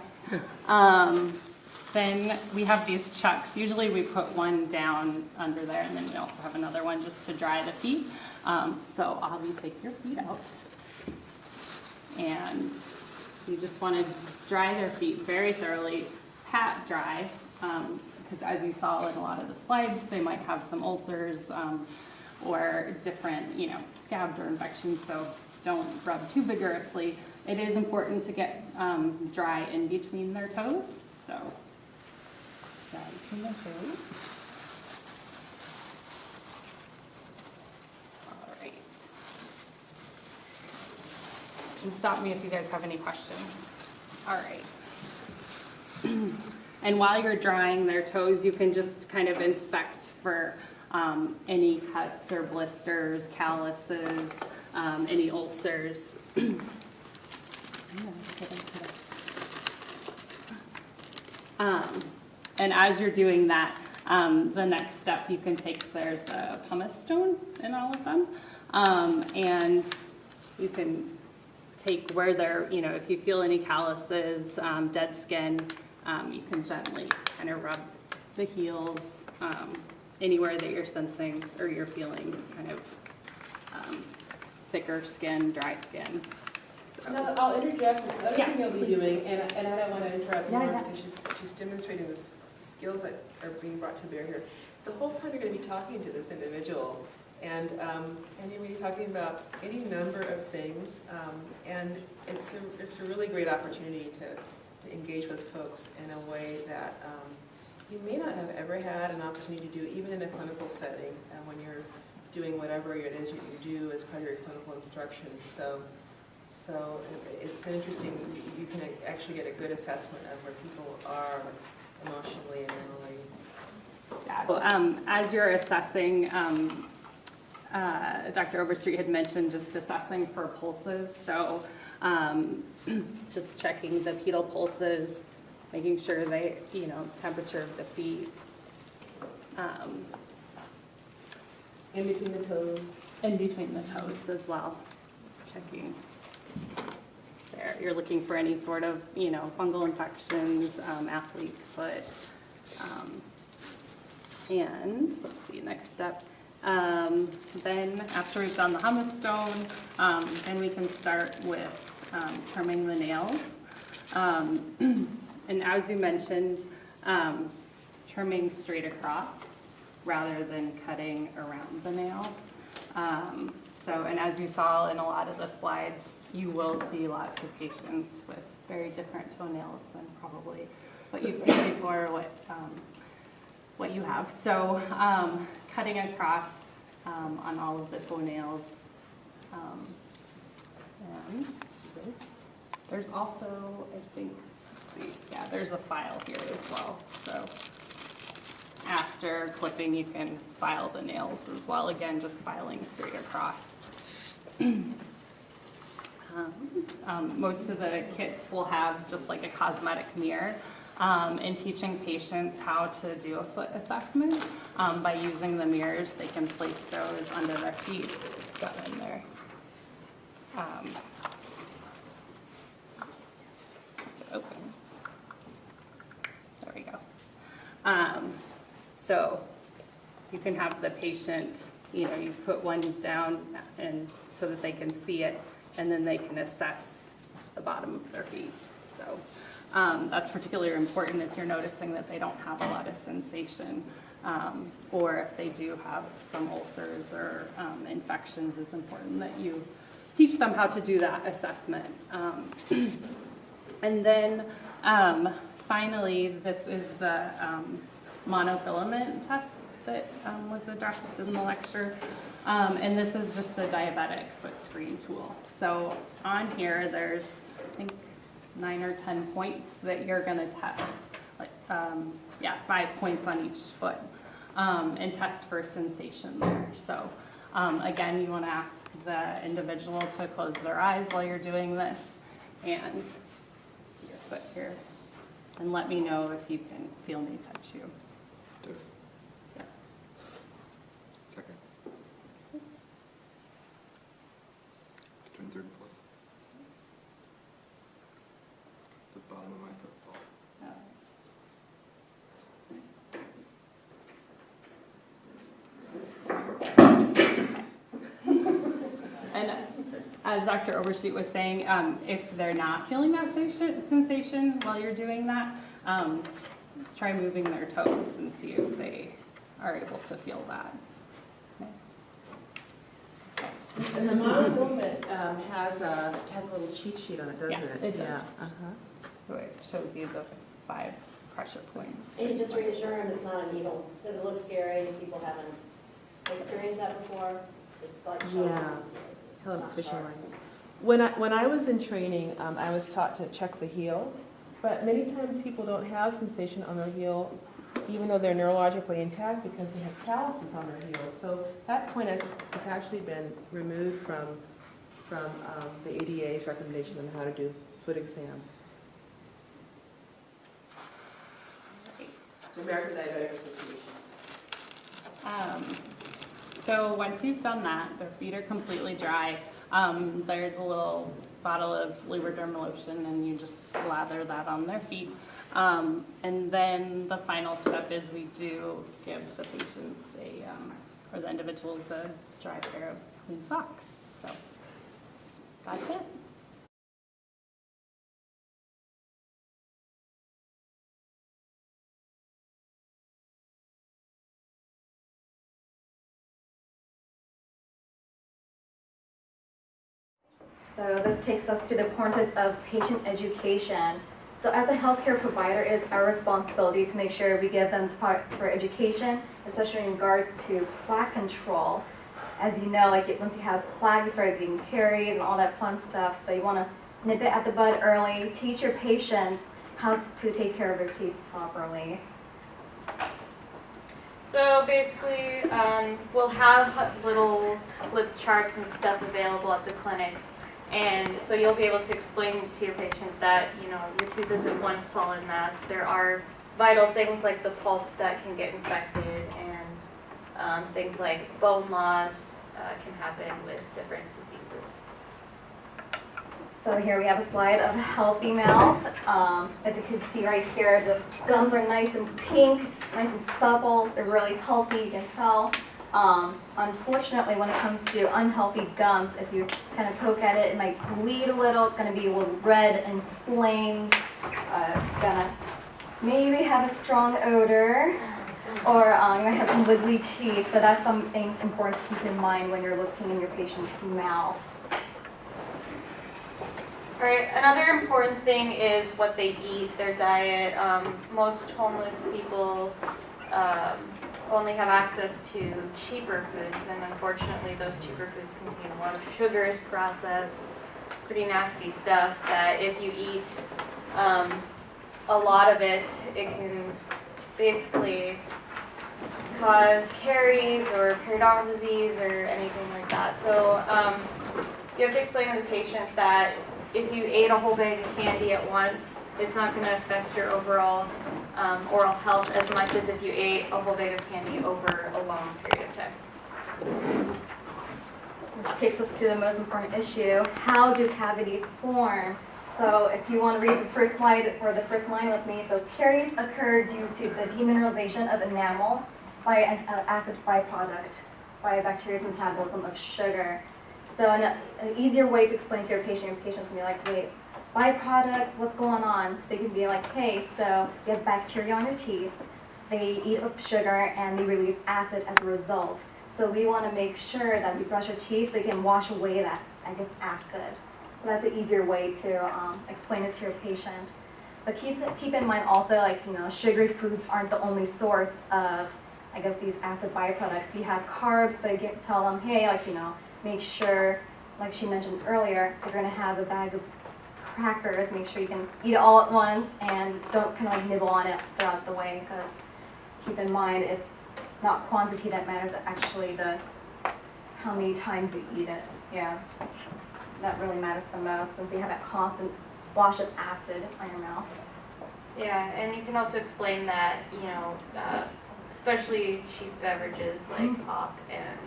Then we have these chucks. Usually we put one down under there, and then we also have another one just to dry the feet. So I'll have you take your feet out. And you just want to dry their feet very thoroughly, pat dry, because as you saw in a lot of the slides, they might have some ulcers or different, scabs or infections, so don't rub too vigorously. It is important to get dry in between their toes, so dry between their toes. All right. And stop me if you guys have any questions. All right. And while you're drying their toes, you can just kind of inspect for any cuts or blisters, calluses, any ulcers. And as you're doing that, the next step you can take, there's a pumice stone in all of them. And you can take where they're, if you feel any calluses, dead skin, you can gently kind of rub the heels, anywhere that you're sensing or you're feeling kind of thicker skin, dry skin. Now, I'll interject. Another Yeah, thing you'll be please. doing, and I don't want to interrupt Yeah, Lauren yeah. because she's demonstrating the skills that are being brought to bear here. The whole time you're going to be talking to this individual, and you're going to be talking about any number of things, and it's a really great opportunity to engage with folks in a way that you may not have ever had an opportunity to do, even in a clinical setting, when you're doing whatever it is you do as part of your clinical instruction. So it's interesting, you can actually get a good assessment of where people are emotionally and mentally. Well, as you're assessing, Dr. Overstreet had mentioned just assessing for pulses. So just checking the pedal pulses, making sure they, temperature of the feet. In between the toes. In between the toes as well. Checking there. You're looking for any sort of, fungal infections, athlete's foot. And let's see, next step. Then after we've done the humus stone, then we can start with trimming the nails. And as you mentioned, trimming straight across rather than cutting around the nail. And as you saw in a lot of the slides, you will see lots of patients with very different toenails than probably what you've seen before, what you have. So cutting across on all of the toenails. And there's also, I think, there's a file here as well. So after clipping, you can file the nails as well. Again, just filing straight across. Most of the kits will have just like a cosmetic mirror. In teaching patients how to do a foot assessment, by using the mirrors, they can place those under their feet. Got in there. Opens. There we go. So you can have the patient, you put one down and so that they can see it, and then they can assess the bottom of their feet. So that's particularly important if you're noticing that they don't have a lot of sensation, or if they do have some ulcers or infections. It's important that you teach them how to do that assessment. And then finally, this is the monofilament test that was addressed in the lecture. And this is just the diabetic foot screen tool. So on here, there's, I think, 9 or 10 points that you're going to test, 5 points on each foot, and test for sensation there. So again, you want to ask the individual to close their eyes while you're doing this, and your foot here, and let me know if you can feel me touch you. Yeah. Second. Between third and fourth. The bottom of my foot. And as Dr. Overstreet was saying, if they're not feeling that sensation while you're doing that, try moving their toes and see if they are able to feel that. And the monofilament has a little cheat sheet on it, doesn't it? It does. Yeah. So it shows you the 5 pressure points. And you just reassure them it's not a needle. Does it look scary? People haven't experienced that before. Just like Yeah. Tell them it's fishing line. When I was in training, I was taught to check the heel But many times people don't have sensation on their heel, even though they're neurologically intact, because they have calluses on their heels. So that point has actually been removed from the ADA's recommendation on how to do foot exams. The American Diabetic Association. So once you've done that, their feet are completely dry. There's a little bottle of Lubriderm lotion, and you just lather that on their feet. And then the final step is we do give the patients or the individuals a dry pair of clean socks. So that's it. So this takes us to the importance of patient education. So as a healthcare provider, it is our responsibility to make sure we give them the proper education, especially in regards to plaque control. As you know, like once you have plaque, you start getting caries and all that fun stuff. So you want to nip it at the bud early, teach your patients how to take care of their teeth properly. So basically, we'll have little flip charts and stuff available at the clinics. And so you'll be able to explain to your patient that, you know, your tooth isn't one solid mass. There are vital things like the pulp that can get infected, and things like bone loss can happen with different diseases. So here we have a slide of a healthy mouth. As you can see right here, the gums are nice and pink, nice and supple. They're really healthy, you can tell. Unfortunately, when it comes to unhealthy gums, if you kind of poke at it, it might bleed a little. It's going to be a little red and inflamed. It's going to maybe have a strong odor, or you might have some wiggly teeth. So that's something important to keep in mind when you're looking in your patient's mouth. All right, another important thing is what they eat, their diet. Most homeless people only have access to cheaper foods, and unfortunately those cheaper foods contain a lot of sugars, processed, pretty nasty stuff that if you eat a lot of it, it can basically cause caries or periodontal disease or anything like that. So you have to explain to the patient that if you ate a whole bag of candy at once, it's not going to affect your overall oral health as much as if you ate a whole bag of candy over a long period of time. Which takes us to the most important issue: how do cavities form? So if you want to read the first slide or the first line with me, so caries occur due to the demineralization of enamel by an acid byproduct by a bacteria's metabolism of sugar. So an easier way to explain to your patient's going to be like, wait, byproducts, what's going on? So you can be like, hey, so you have bacteria on your teeth, they eat up sugar and they release acid as a result. So we want to make sure that we brush our teeth so you can wash away that, acid. So that's an easier way to explain this to your patient. But keep in mind also, sugary foods aren't the only source of, these acid byproducts. You have carbs, so you can tell them, hey, make sure, like she mentioned earlier, you're going to have a bag of crackers, make sure you can eat it all at once and don't kind of nibble on it throughout the way, because keep in mind it's not quantity that matters, actually how many times you eat it. Yeah, that really matters the most, since you have that constant wash of acid on your mouth. Yeah, and you can also explain that, especially cheap beverages like pop and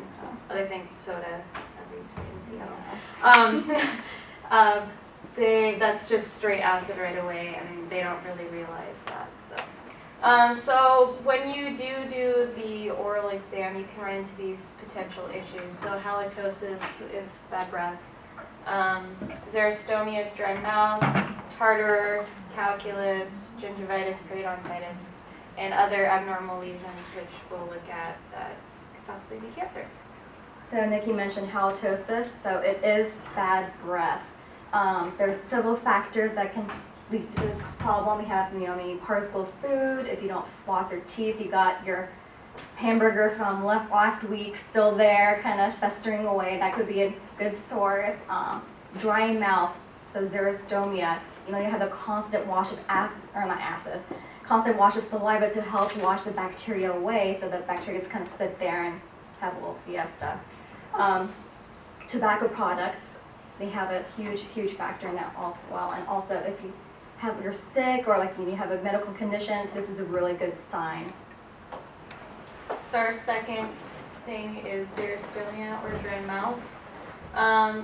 other things, soda, that's just straight acid right away, and they don't really realize that. So when you do the oral exam, you can run into these potential issues. So halitosis is bad breath, xerostomia is dry mouth, tartar, calculus, gingivitis, periodontitis, and other abnormal lesions, which we'll look at that could possibly be cancer. So Nikki mentioned halitosis, so it is bad breath. There's several factors that can lead to this problem. We have, particle food. If you don't floss your teeth, you got your hamburger from last week still there, kind of festering away. That could be a good source. Dry mouth, so xerostomia. you have a constant wash of constant wash of saliva to help wash the bacteria away, so that bacteria just kind of sit there and have a little fiesta. Tobacco products, they have a huge factor in that as well. And also, if you're sick or like you have a medical condition, this is a really good sign. So our second thing is xerostonia or dry mouth.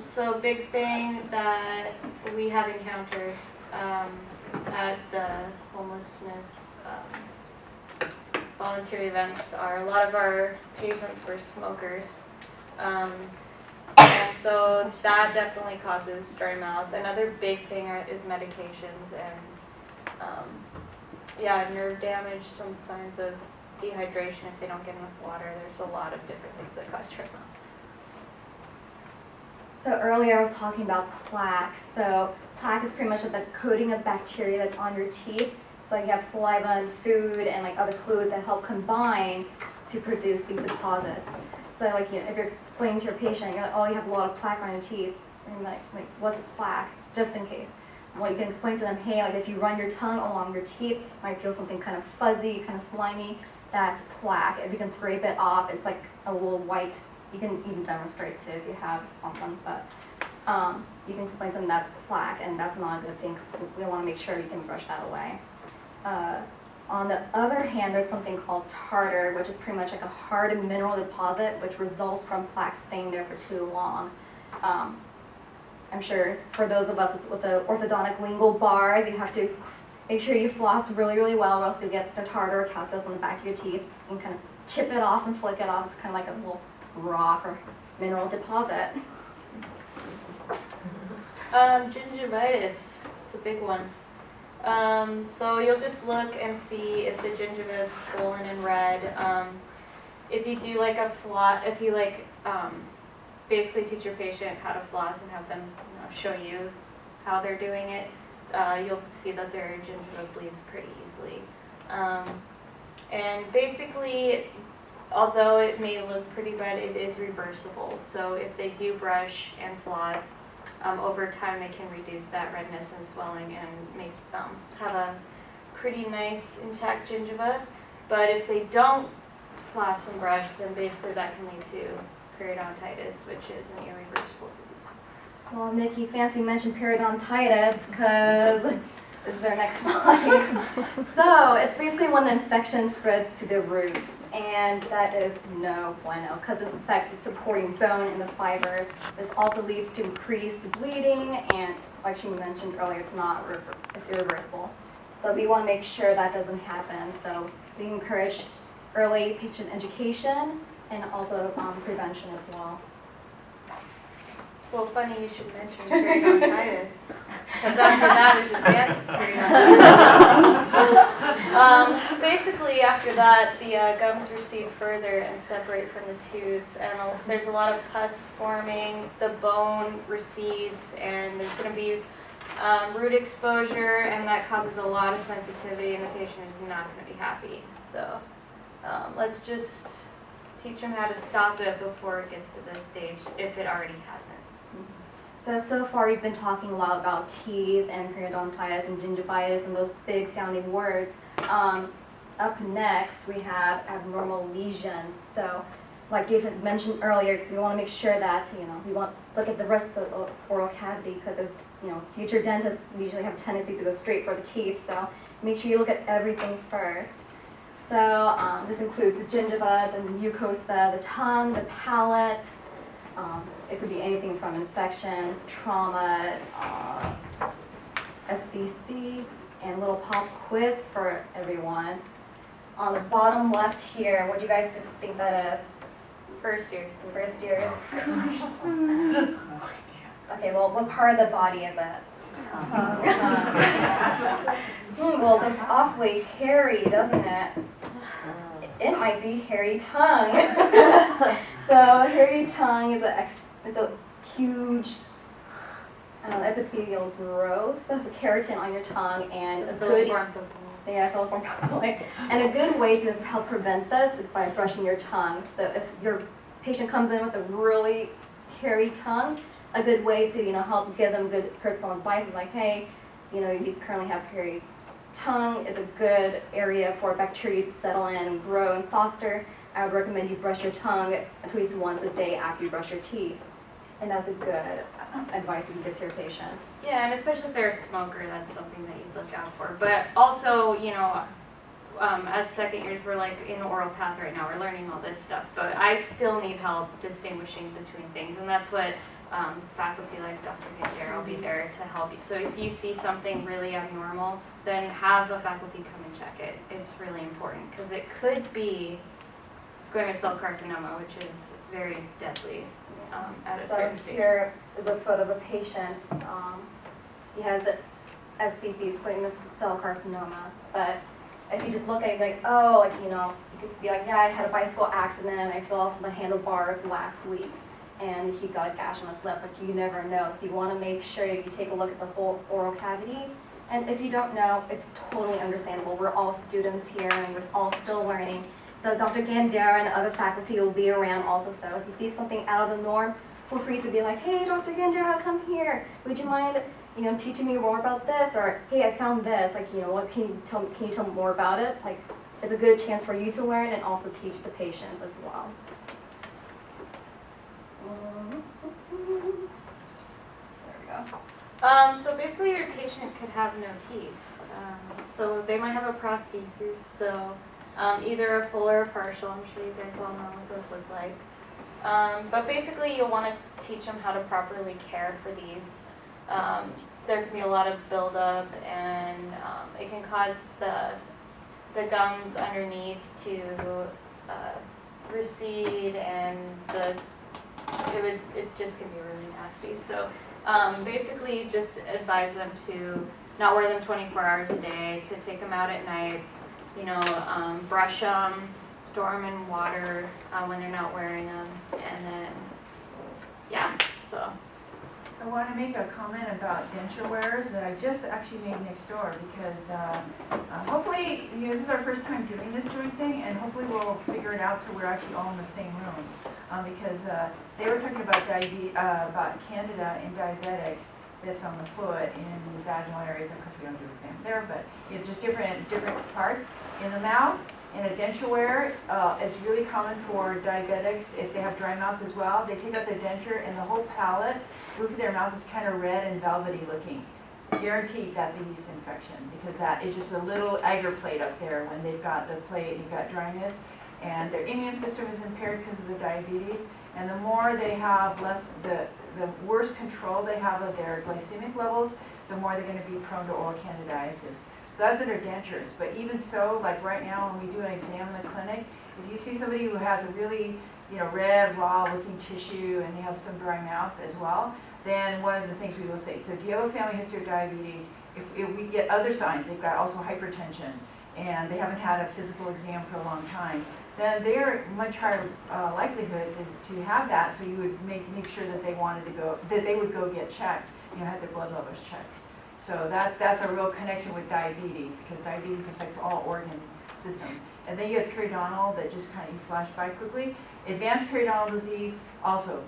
So a big thing that we have encountered at the homelessness volunteer events are a lot of our patrons were smokers. And so that definitely causes dry mouth. Another big thing is medications and nerve damage, some signs of dehydration if they don't get enough water. There's a lot of different things that cause dry mouth. So earlier I was talking about plaque. So plaque is pretty much the coating of bacteria that's on your teeth. So you have saliva and food and like other fluids that help combine to produce these deposits. So like if you're explaining to your patient, you have a lot of plaque on your teeth, and like what's plaque? Just in case. Well, you can explain to them, hey, like if you run your tongue along your teeth, you might feel something kind of fuzzy, kind of slimy. That's plaque. If you can scrape it off, it's like a little white. You can even demonstrate too if you have something, but you can explain to them that's plaque, and that's not a good thing because we want to make sure you can brush that away. On the other hand, there's something called tartar, which is pretty much like a hard mineral deposit, which results from plaque staying there for too long. I'm sure for those of us with the orthodontic lingual bars, you have to make sure you floss really well, or else you get the tartar or calculus on the back of your teeth. You can kind of chip it off and flick it off. It's kind of like a little rock or mineral deposit. Gingivitis, it's a big one. So you'll just look and see if the gingiva is swollen and red. If you do like a floss, if you basically teach your patient how to floss and have them show you how they're doing it, you'll see that their gingiva bleeds pretty easily. And basically, although it may look pretty red, it is reversible. So if they do brush and floss, over time they can reduce that redness and swelling and make have a pretty nice intact gingiva. But if they don't floss and brush, then basically that can lead to periodontitis, which is an irreversible disease. Well, Nikki, fancy mentioned periodontitis because this is our next slide. So it's basically when the infection spreads to the roots, and that is no bueno because it affects the supporting bone and the fibers. This also leads to increased bleeding, and like she mentioned earlier, it's irreversible. So we want to make sure that doesn't happen. So we encourage early patient education and also prevention as well. Well, funny you should mention periodontitis, because after that is advanced periodontitis. Basically, after that, the gums recede further and separate from the tooth, and there's a lot of pus forming, the bone recedes, and there's going to be root exposure, and that causes a lot of sensitivity, and the patient is not going to be happy. So let's just teach them how to stop it before it gets to this stage, if it already hasn't. So far we've been talking a lot about teeth and periodontitis and gingivitis and those big sounding words. Up next we have abnormal lesions. So like David mentioned earlier, we want to make sure that we want to look at the rest of the oral cavity because as future dentists usually have a tendency to go straight for the teeth. So make sure you look at everything first. So this includes the gingiva, the mucosa, the tongue, the palate. It could be anything from infection, trauma, SCC, and a little pop quiz for everyone. On the bottom left here, what do you guys think that is? First years. First years. Okay, well, what part of the body is it? Well, it looks awfully hairy, doesn't it? It might be hairy tongue. So hairy tongue is a huge epithelial growth of keratin on your tongue, and a good and a good way to help prevent this is by brushing your tongue. So if your patient comes in with a really hairy tongue, a good way to help give them good personal advice is like, hey, you currently have hairy tongue. It's a good area for bacteria to settle in and grow and foster. I would recommend you brush your tongue at least once a day after you brush your teeth. And that's a good advice you can give to your patient. Yeah, and especially if they're a smoker, that's something that you look out for. But also, as second years, we're like in the oral path right now, we're learning all this stuff, but I still need help distinguishing between things, and that's what faculty like Dr. Gandera will be there to help you. So if you see something really abnormal, then have a faculty come and check it. It's really important, because it could be squamous cell carcinoma, which is very deadly at a certain stage. Here is a photo of a patient. He has SCC, squamous cell carcinoma, but if you just look at it like, you could be like, yeah, I had a bicycle accident, I fell off the handlebars last week, and he got a gash on his lip. Like, you never know. So you want to make sure you take a look at the whole oral cavity. And if you don't know, it's totally understandable. We're all students here, and we're all still learning. So Dr. Gandera and other faculty will be around also. So if you see something out of the norm, feel free to be like, hey, Dr. Gandera, come here. Would you mind teaching me more about this? Or, hey, I found this. Like, what can you tell me more about it? Like, it's a good chance for you to learn and also teach the patients as well. There we go. So basically your patient could have no teeth. So they might have a prosthesis, so either a full or a partial. I'm sure you guys all know what those look like. But basically you'll want to teach them how to properly care for these. There can be a lot of buildup, and it can cause the gums underneath to recede, and it just can be really nasty. So basically just advise them to not wear them 24 hours a day, to take them out at night, brush them, store them in water when they're not wearing them, and then, yeah, so. I want to make a comment about denture wearers that I just actually made next door, because hopefully, this is our first time doing this joint thing, and hopefully we'll figure it out so we're actually all in the same room. Because they were talking about about candida in diabetics that's on the foot in the vaginal areas. Of course, we don't do exam there, but just different parts in the mouth. And a denture wear is really common for diabetics if they have dry mouth as well. They take out their denture and the whole palate, roof of their mouth is kind of red and velvety looking. Guaranteed that's a yeast infection, because that is just a little agar plate up there when they've got the plate and you've got dryness. And their immune system is impaired because of the diabetes. And the more they have the worse control they have of their glycemic levels, the more they're going to be prone to oral candidiasis. So that's in their dentures. But even so, like right now when we do an exam in the clinic, if you see somebody who has a really red, raw looking tissue and they have some dry mouth as well, then one of the things we will say, so if you have a family history of diabetes, if we get other signs, they've got also hypertension, and they haven't had a physical exam for a long time, then they're much higher likelihood to have that. So you would make sure that they would go get checked, have their blood levels checked. So that's a real connection with diabetes, because diabetes affects all organ systems. And then you have periodontal that just kind of flash by quickly. Advanced periodontal disease also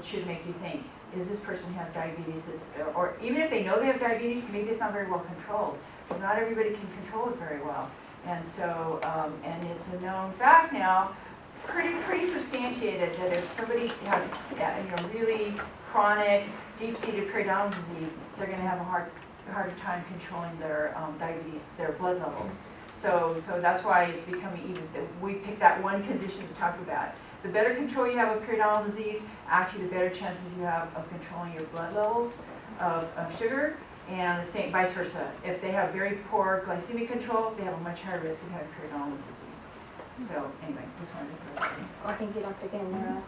should make you think, is this person have diabetes? Or even if they know they have diabetes, maybe it's not very well controlled, because not everybody can control it very well. And so, and it's a known fact now, pretty substantiated, that if somebody has really chronic, deep-seated periodontal disease, they're going to have a harder time controlling their diabetes, their blood levels. So that's why it's becoming we picked that one condition to talk about. The better control you have of periodontal disease, actually the better chances you have of controlling your blood levels of sugar, and the same vice versa. If they have very poor glycemic control, they have a much higher risk of having periodontal disease. So anyway, just wanted to throw that in. Oh, thank you, Dr. Gandera.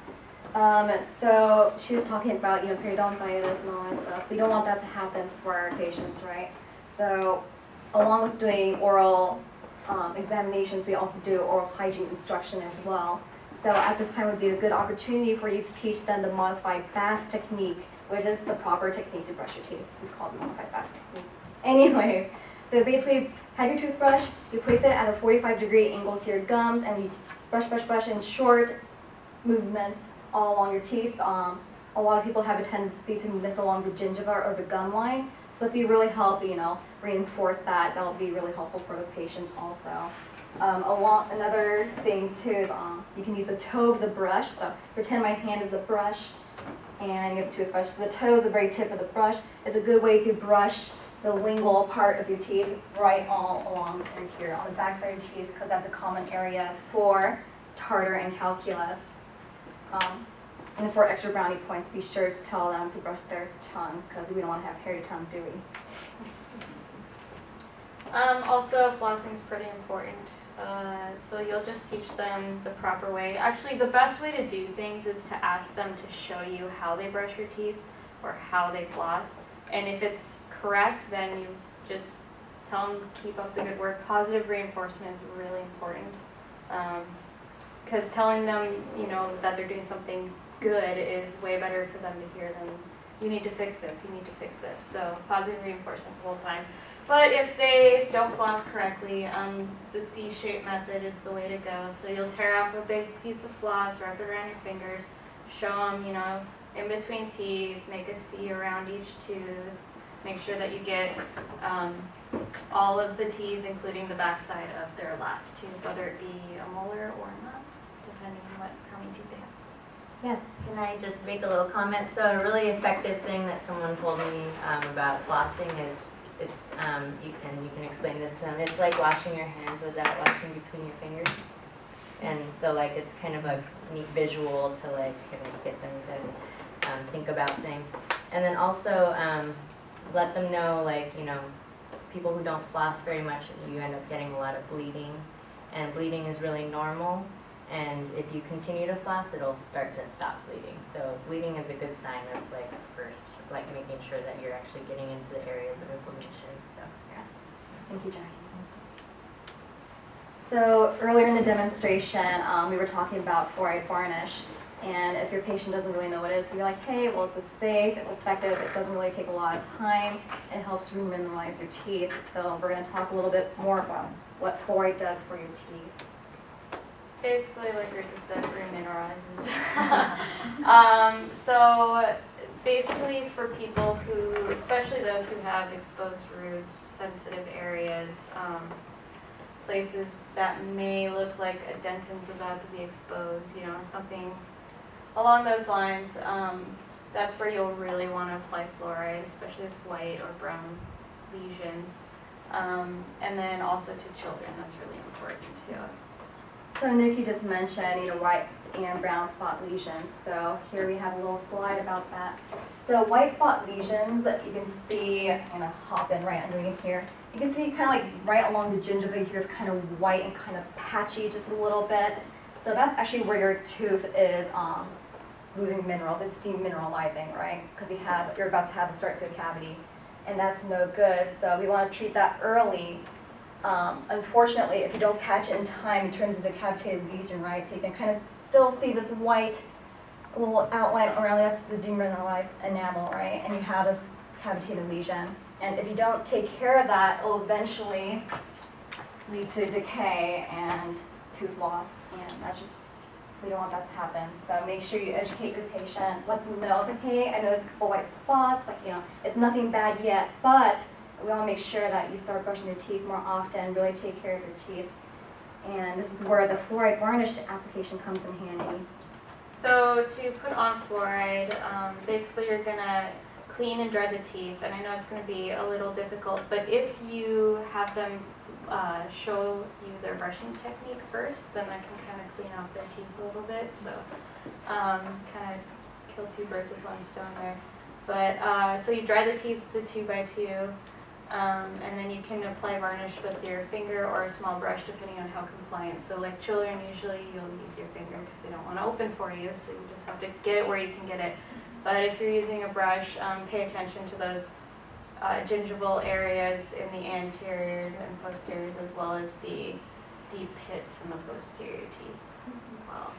So she was talking about periodontitis and all that stuff. We don't want that to happen for our patients, right? So along with doing oral examinations, we also do oral hygiene instruction as well. So at this time would be a good opportunity for you to teach them the modified FAST technique, which is the proper technique to brush your teeth. It's called the modified FAST technique. Anyways, so basically have your toothbrush, you place it at a 45-degree angle to your gums, and you brush in short movements all along your teeth. A lot of people have a tendency to miss along the gingiva or the gum line. So if you really help, reinforce that, that'll be really helpful for the patients also. Another thing too is you can use the toe of the brush. So pretend my hand is the brush and you have a toothbrush. So the toe is the very tip of the brush. It's a good way to brush the lingual part of your teeth right all along through here on the back side of your teeth, because that's a common area for tartar and calculus. And for extra brownie points, be sure to tell them to brush their tongue, because we don't want to have hairy tongue, do we? Also, flossing is pretty important. So you'll just teach them the proper way. Actually, the best way to do things is to ask them to show you how they brush your teeth or how they floss. And if it's correct, then you just tell them to keep up the good work. Positive reinforcement is really important. Because telling them, that they're doing something good is way better for them to hear than you need to fix this, you need to fix this. So positive reinforcement the whole time. But if they don't floss correctly, the C-shape method is the way to go. So you'll tear off a big piece of floss, wrap it around your fingers, show them, in between teeth, make a C around each tooth, make sure that you get all of the teeth, including the back side of their last tooth, whether it be a molar or not, depending on how many teeth they have. Yes, can I just make a little comment? So a really effective thing that someone told me about flossing is you can explain this to them. It's like washing your hands without washing between your fingers, and so it's kind of a neat visual to kind of get them to think about things, and then also let them know people who don't floss very much, you end up getting a lot of bleeding, and bleeding is really normal. And if you continue to floss, it'll start to stop bleeding. So bleeding is a good sign of first, making sure that you're actually getting into the areas of inflammation. So yeah. Thank you, Jackie. So earlier in the demonstration, we were talking about fluoride varnish. And if your patient doesn't really know what it is, we're like, hey, well, it's safe, it's effective, it doesn't really take a lot of time, it helps remineralize your teeth. So we're going to talk a little bit more about what fluoride does for your teeth. Basically, like Rita said, remineralizes. So basically for people who, especially those who have exposed roots, sensitive areas, places that may look like a dentin's about to be exposed, something along those lines, that's where you'll really want to apply fluoride, especially with white or brown lesions. And then also to children, that's really important too. So Nikki just mentioned, white and brown spot lesions. So here we have a little slide about that. So white spot lesions, you can see, I'm going to hop in right underneath here. You can see kind of right along the gingiva here is kind of white and kind of patchy just a little bit. So that's actually where your tooth is losing minerals. It's demineralizing, right? Because you're about to have a start to a cavity, and that's no good. So we want to treat that early. Unfortunately, if you don't catch it in time, it turns into a cavitated lesion, right? So you can kind of still see this white little outline around it. That's the demineralized enamel, right? And you have this cavitated lesion. And if you don't take care of that, it will eventually lead to decay and tooth loss. And that's just, we don't want that to happen. So make sure you educate your patient. Let them know, it's okay, I know there's a couple white spots, it's nothing bad yet, but we want to make sure that you start brushing your teeth more often, really take care of your teeth. And this is where the fluoride varnish application comes in handy. So to put on fluoride, basically you're going to clean and dry the teeth, and I know it's going to be a little difficult, but if you have them show you their brushing technique first, then that can kind of clean out their teeth a little bit, so kind of kill two birds with one stone there. But so you dry the teeth with the 2x2, and then you can apply varnish with your finger or a small brush depending on how compliant. So like children, usually you'll use your finger because they don't want to open for you, so you just have to get it where you can get it. But if you're using a brush, pay attention to those gingival areas in the anteriors and posteriors, as well as the deep pits in the posterior teeth as well.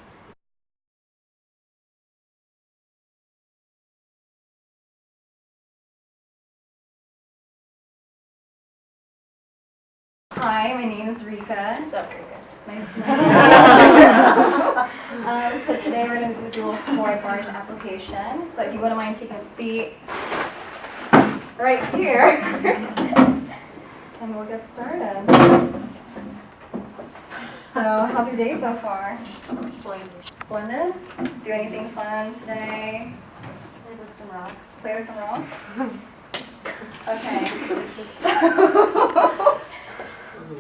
Hi, my name is Rika. What's up, Rika? Nice to meet you. So today we're going to do a fluoride varnish application. So if you wouldn't mind taking a seat. right here. And we'll get started. So, how's your day so far? Splendid. Do anything fun today? Play with some rocks. Play with some rocks? Okay.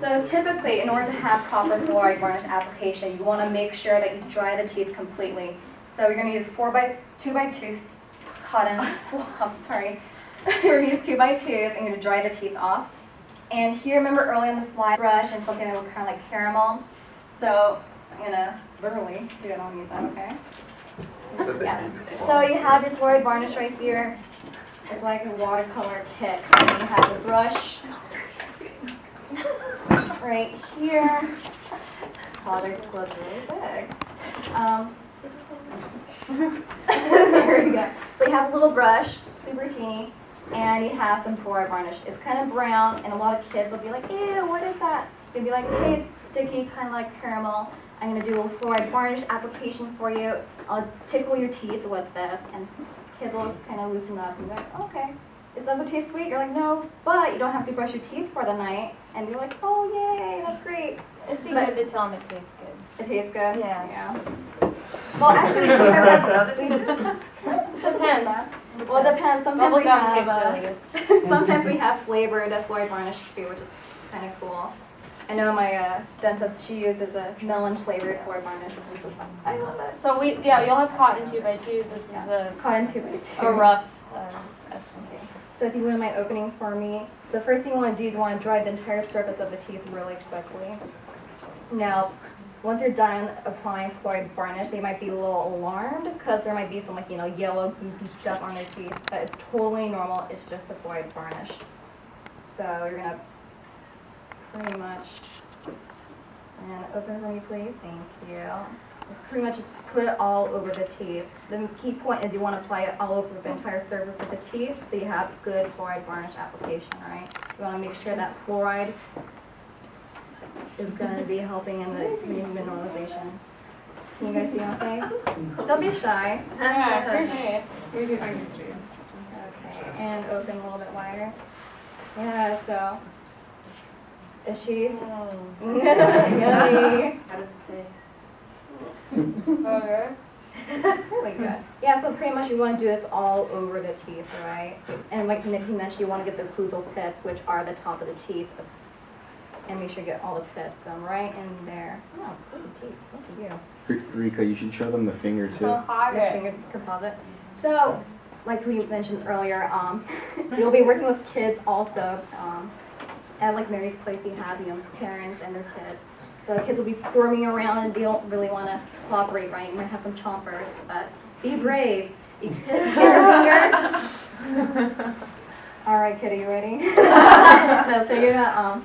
So typically, in order to have proper fluoride varnish application, you want to make sure that you dry the teeth completely. So you're going to use 2x2 cotton swabs, sorry. You're going to use 2x2s and you're going to dry the teeth off. And here, remember earlier in the slide, brush and something that looks kind of like caramel. So I'm going to literally do it on these, okay? Yeah. So you have your fluoride varnish right here. It's like a watercolor kit. And you have the brush right here. Apologize, it looks really big. There we go. So you have a little brush, super teeny, and you have some fluoride varnish. It's kind of brown, and a lot of kids will be like, ew, what is that? They'll be like, hey, it's sticky, kind of like caramel. I'm going to do a little fluoride varnish application for you. I'll just tickle your teeth with this, and kids will kind of loosen up and be like, okay. Does it taste sweet? You're like, no, but you don't have to brush your teeth for the night. And you're like, oh, yay, that's great. It'd be good to tell them it tastes good. It tastes good? Yeah. Well, actually, sometimes does it taste good? Depends. Well, it depends. Sometimes we Bubblegum have, tastes really good. sometimes we have flavored fluoride varnish too, which is kind of cool. I know my dentist, she uses a melon flavored fluoride varnish, which is fun. I love it. So you'll have cotton 2x2s. This is a Cotton 2x2. a rough estimate. So if you wouldn't mind opening for me. So first thing you want to do is you want to dry the entire surface of the teeth really quickly. Now, once you're done applying fluoride varnish, they might be a little alarmed because there might be some yellow goopy stuff on their teeth, but it's totally normal. It's just the fluoride varnish. So you're going to pretty much, and open for me please, thank you. Pretty much just put it all over the teeth. The key point is you want to apply it all over the entire surface of the teeth so you have good fluoride varnish application, right? You want to make sure that fluoride is going to be helping in the mineralization. Can you guys do okay? Don't be shy. Yeah, Okay, and open a little bit wider. Yeah, so. Is she? Yummy. How does it taste? Okay. Really good. Yeah, so pretty much you want to do this all over the teeth, right? And like Nikki mentioned, you want to get the occlusal pits, which are the top of the teeth. And make sure you get all the pits right in there. Oh, pretty teeth. Look at you. Rika, you should show them the finger too. Your finger composite. So, like we mentioned earlier, you'll be working with kids also. At like Mary's Place, you have parents and their kids. So the kids will be squirming around and they don't really want to cooperate, right? You might have some chompers, but be brave. You can stick your finger. All right, kid, are you ready? No, so you're gonna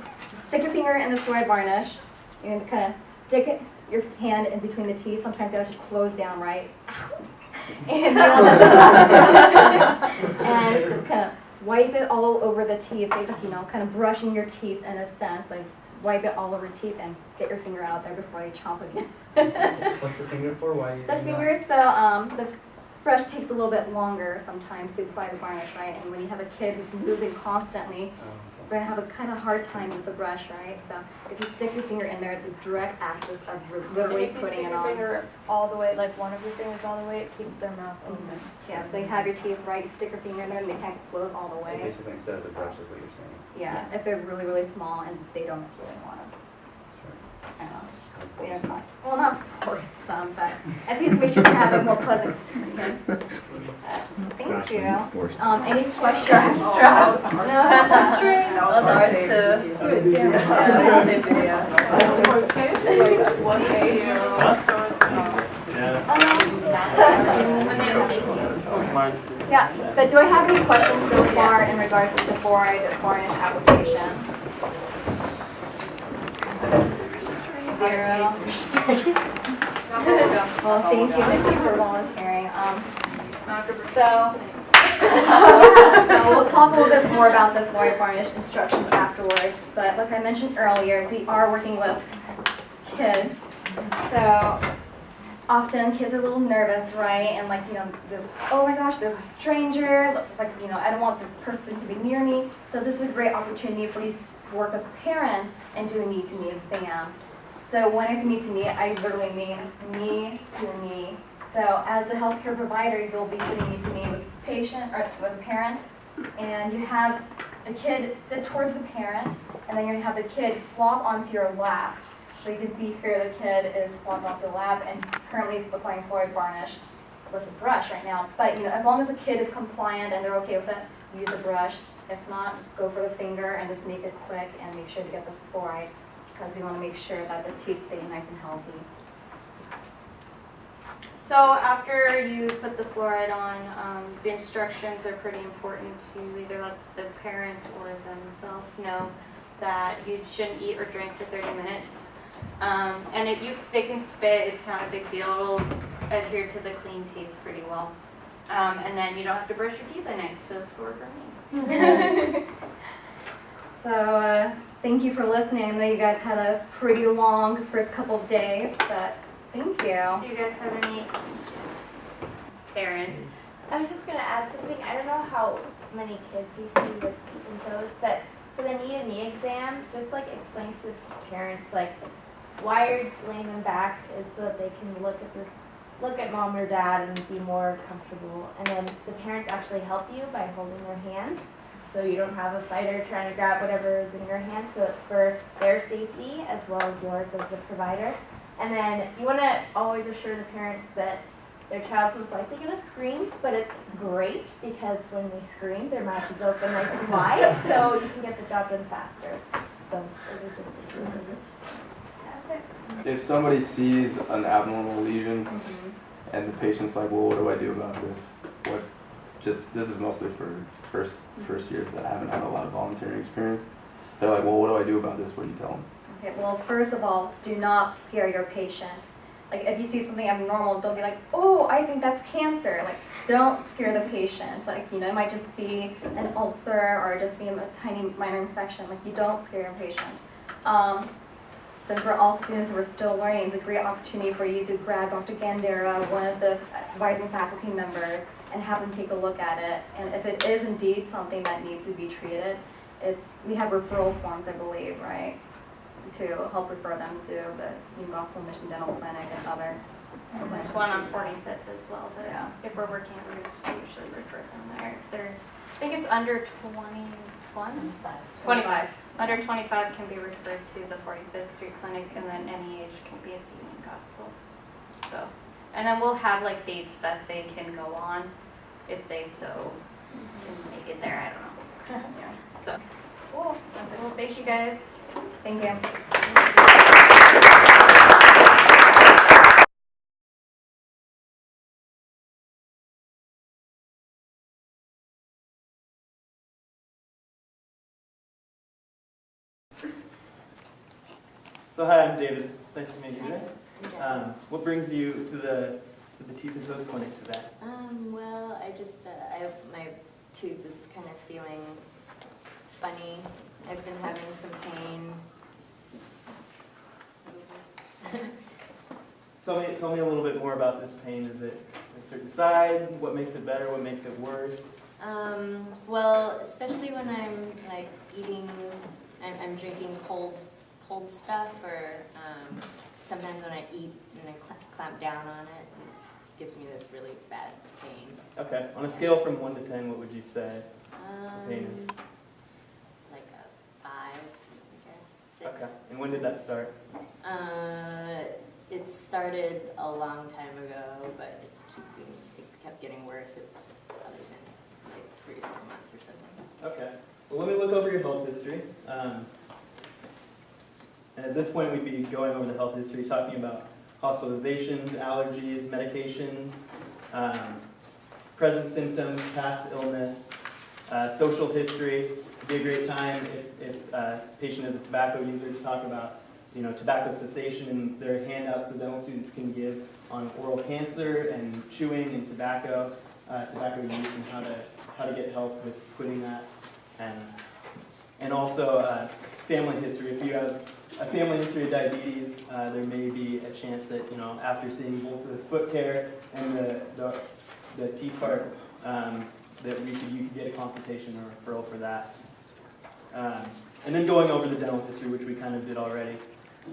stick your finger in the fluoride varnish. You're gonna kind of stick your hand in between the teeth. Sometimes you have to close down, right? And and just kind of wipe it all over the teeth, kind of brushing your teeth in a sense. Like just wipe it all over your teeth and get your finger out there before you chomp again. What's the finger for? Why are you The doing finger, so the brush takes a little bit longer sometimes to apply the varnish, right? And when you have a kid who's moving constantly, we're going to have a kind of hard time with the brush, right? So if you stick your finger in there, it's a direct access of literally putting it on. If you stick your finger all the way, like one of your fingers all the way, it keeps their mouth open. Yeah, so you have your teeth right, you stick your finger in there and they can't close all the way. So basically instead of the brush is what you're saying. Yeah, if they're really, really small and they don't really want to. Well, not force them, but at least make sure you have a more pleasant experience. Thank you. Any questions? Yeah, but do I have any questions so far in regards to the fluoride varnish application? Zero. Well, thank you, Nikki, for volunteering. So we'll talk a little bit more about the fluoride varnish instructions afterwards. But like I mentioned earlier, we are working with kids. So often kids are a little nervous, right? And like, there's, oh my gosh, there's a stranger, like, I don't want this person to be near me. So this is a great opportunity for you to work with parents and do a knee-to-knee exam. So when I say knee-to-knee, I literally mean knee-to-knee. So as the healthcare provider, you'll be sitting knee-to-knee with a patient or with a parent, and you have the kid sit towards the parent, and then you're gonna have the kid flop onto your lap. So you can see here the kid is flopped onto the lap and he's currently applying fluoride varnish with a brush right now. But as long as the kid is compliant and they're okay with it, use a brush. If not, just go for the finger and just make it quick and make sure to get the fluoride, because we want to make sure that the teeth stay nice and healthy. So after you put the fluoride on, the instructions are pretty important to either let the parent or themselves know that you shouldn't eat or drink for 30 minutes. And if they can spit, it's not a big deal. It'll adhere to the clean teeth pretty well. And then you don't have to brush your teeth at night, so score for me. So thank you for listening. I know you guys had a pretty long first couple of days, but thank you. Do you guys have any questions? Taryn? I'm just going to add something. I don't know how many kids we see with teeth and toes, but for the knee-to-knee exam, just like explain to the parents like why you're laying them back is so that they can look at mom or dad and be more comfortable. And then the parents actually help you by holding their hands, so you don't have a fighter trying to grab whatever is in your hand. So it's for their safety as well as yours as the provider. And then you want to always assure the parents that their child's most likely going to scream, but it's great because when they scream, their mouth is open nice and wide, so you can get the job done faster. So those are just a few minutes. If somebody sees an abnormal lesion and the patient's like, well, what do I do about this? This is mostly for first years that haven't had a lot of volunteering experience. They're like, well, what do I do about this? What do you tell them? Okay, well, first of all, do not scare your patient. Like, if you see something abnormal, don't be like, oh, I think that's cancer. Like, don't scare the patient. Like, it might just be an ulcer or just be a tiny minor infection. Like, you don't scare your patient. Since we're all students and we're still learning, it's a great opportunity for you to grab Dr. Gandera, one of the advising faculty members, and have them take a look at it. And if it is indeed something that needs to be treated, we have referral forms, I believe, right, to help refer them to the New Gospel Mission Dental Clinic and other clinics. There's one on 45th as well, that if we're working at roots, we usually refer them there. If they're, I think it's under 25. Under 25 can be referred to the 45th Street Clinic, and then any age can be at the Union Gospel. So, and then we'll have like dates that they can go on if they so can make it there. I don't know. Yeah. So, cool. That's it. Well, thank you guys. Thank you. So hi, I'm David. It's nice to meet you today. What brings you to the Teeth and Toes Clinic today? Well, my tooth is kind of feeling funny. I've been having some pain. Tell me a little bit more about this pain. Is it a certain side? What makes it better? What makes it worse? Well, especially when I'm like eating, I'm drinking cold stuff, or sometimes when I eat and I clamp down on it, it gives me this really bad pain. Okay. On a scale from 1 to 10, what would you say the pain is? Like a 5, I guess, 6. Okay. And when did that start? It started a long time ago, but it kept getting worse. It's probably been like 3 or 4 months or something. Okay. Well, let me look over your health history. And at this point, we'd be going over the health history, talking about hospitalizations, allergies, medications, present symptoms, past illness, social history. It'd be a great time if a patient is a tobacco user to talk about, tobacco cessation and their handouts the dental students can give on oral cancer and chewing and tobacco use, and how to get help with quitting that, and also family history. If you have a family history of diabetes, there may be a chance that, after seeing both the foot care and the T-Spark, that you could get a consultation or referral for that. And then going over the dental history, which we kind of did already.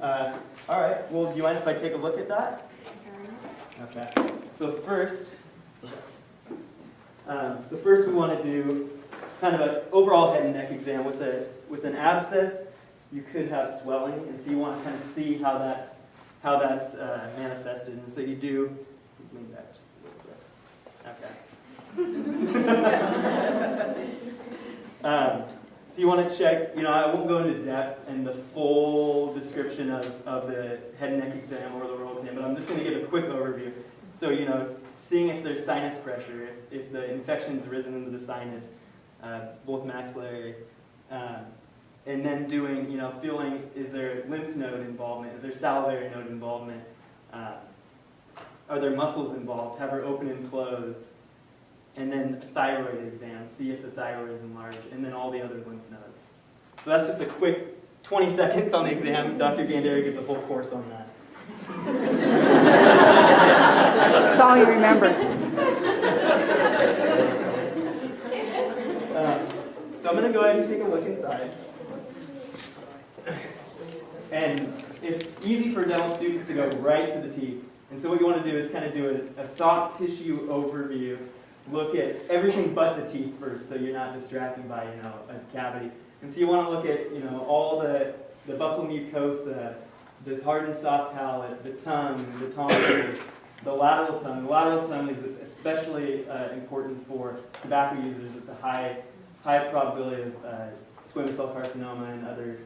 All right, well, do you mind if I take a look at that? Okay, so first we want to do kind of an overall head and neck exam. With an abscess, you could have swelling, and so you want to kind of see how that's manifested. And so you do, lean back just a little bit. Okay. So you want to check, I won't go into depth and the full description of the head and neck exam or the oral exam, but I'm just going to give a quick overview. So, seeing if there's sinus pressure, if the infection's risen into the sinus, both maxillary, and then doing, feeling, is there lymph node involvement? Is there salivary node involvement? Are there muscles involved? Have her open and close. And then thyroid exam, see if the thyroid is enlarged, and then all the other lymph nodes. So that's just a quick 20 seconds on the exam. Dr. Gandari gives a whole course on that. That's all he remembers. So I'm going to go ahead and take a look inside. And it's easy for dental students to go right to the teeth. And so what you want to do is kind of do a soft tissue overview. Look at everything but the teeth first, so you're not distracted by, a cavity. And so you want to look at, all the buccal mucosa, the hard and soft palate, the tongue, the tonsils, the lateral tongue. The lateral tongue is especially important for tobacco users. It's a high probability of squamous cell carcinoma and other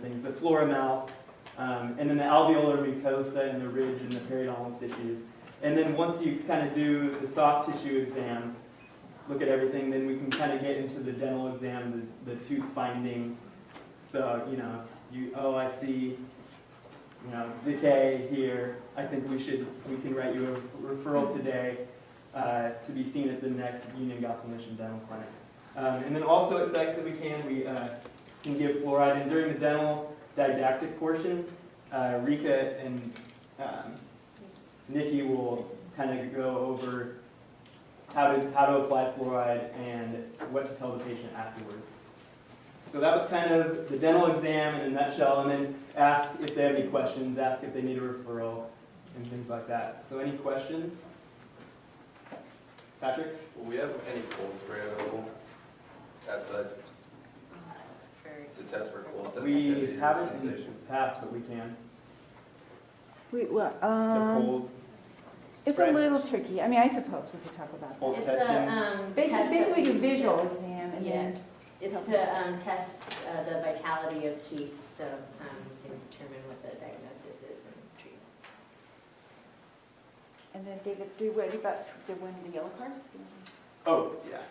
things. The flora mouth, and then the alveolar mucosa and the ridge and the periodontal tissues. And then once you kind of do the soft tissue exams, look at everything, then we can kind of get into the dental exam, the tooth findings. So, I see, decay here. I think we can write you a referral today to be seen at the next Union Gospel Mission Dental Clinic. And then also at sites that we can give fluoride. And during the dental didactic portion, Rika and Nikki will kind of go over how to apply fluoride and what to tell the patient afterwards. So that was kind of the dental exam in a nutshell, and then ask if they have any questions, ask if they need a referral, and things like that. So any questions? Patrick? Will we have any cold spray available at sites to test for cold sensitivity We or haven't in the sensation? past, but we can. The The cold It's a little tricky. I mean, I suppose we could talk about cold It's testing. a test Basically, that do we visual use to- exam and Yeah. then. It's to test the vitality of teeth, so we can determine what the diagnosis is and treat. And then David, what about the one in the yellow cards? Oh, yeah.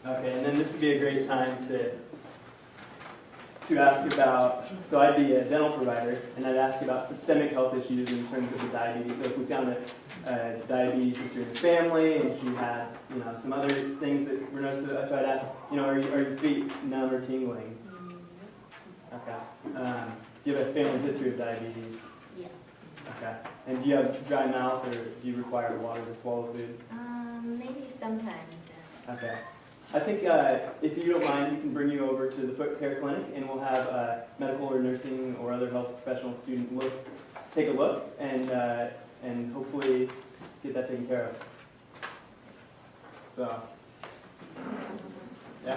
Okay, and then this would be a great time to ask about, so I'd be a dental provider, and I'd ask about systemic health issues in terms of the diabetes. So if we found a diabetes history in the family, and she had, some other things that were noticed, so I'd ask, are your feet numb or tingling? Okay. Do you have a family history of diabetes? Yeah. Okay. And do you have dry mouth, or do you require water to swallow food? Maybe sometimes, yeah. Okay. I think if you don't mind, we can bring you over to the foot care clinic, and we'll have a medical or nursing or other health professional student take a look, and hopefully get that taken care of. So, yeah.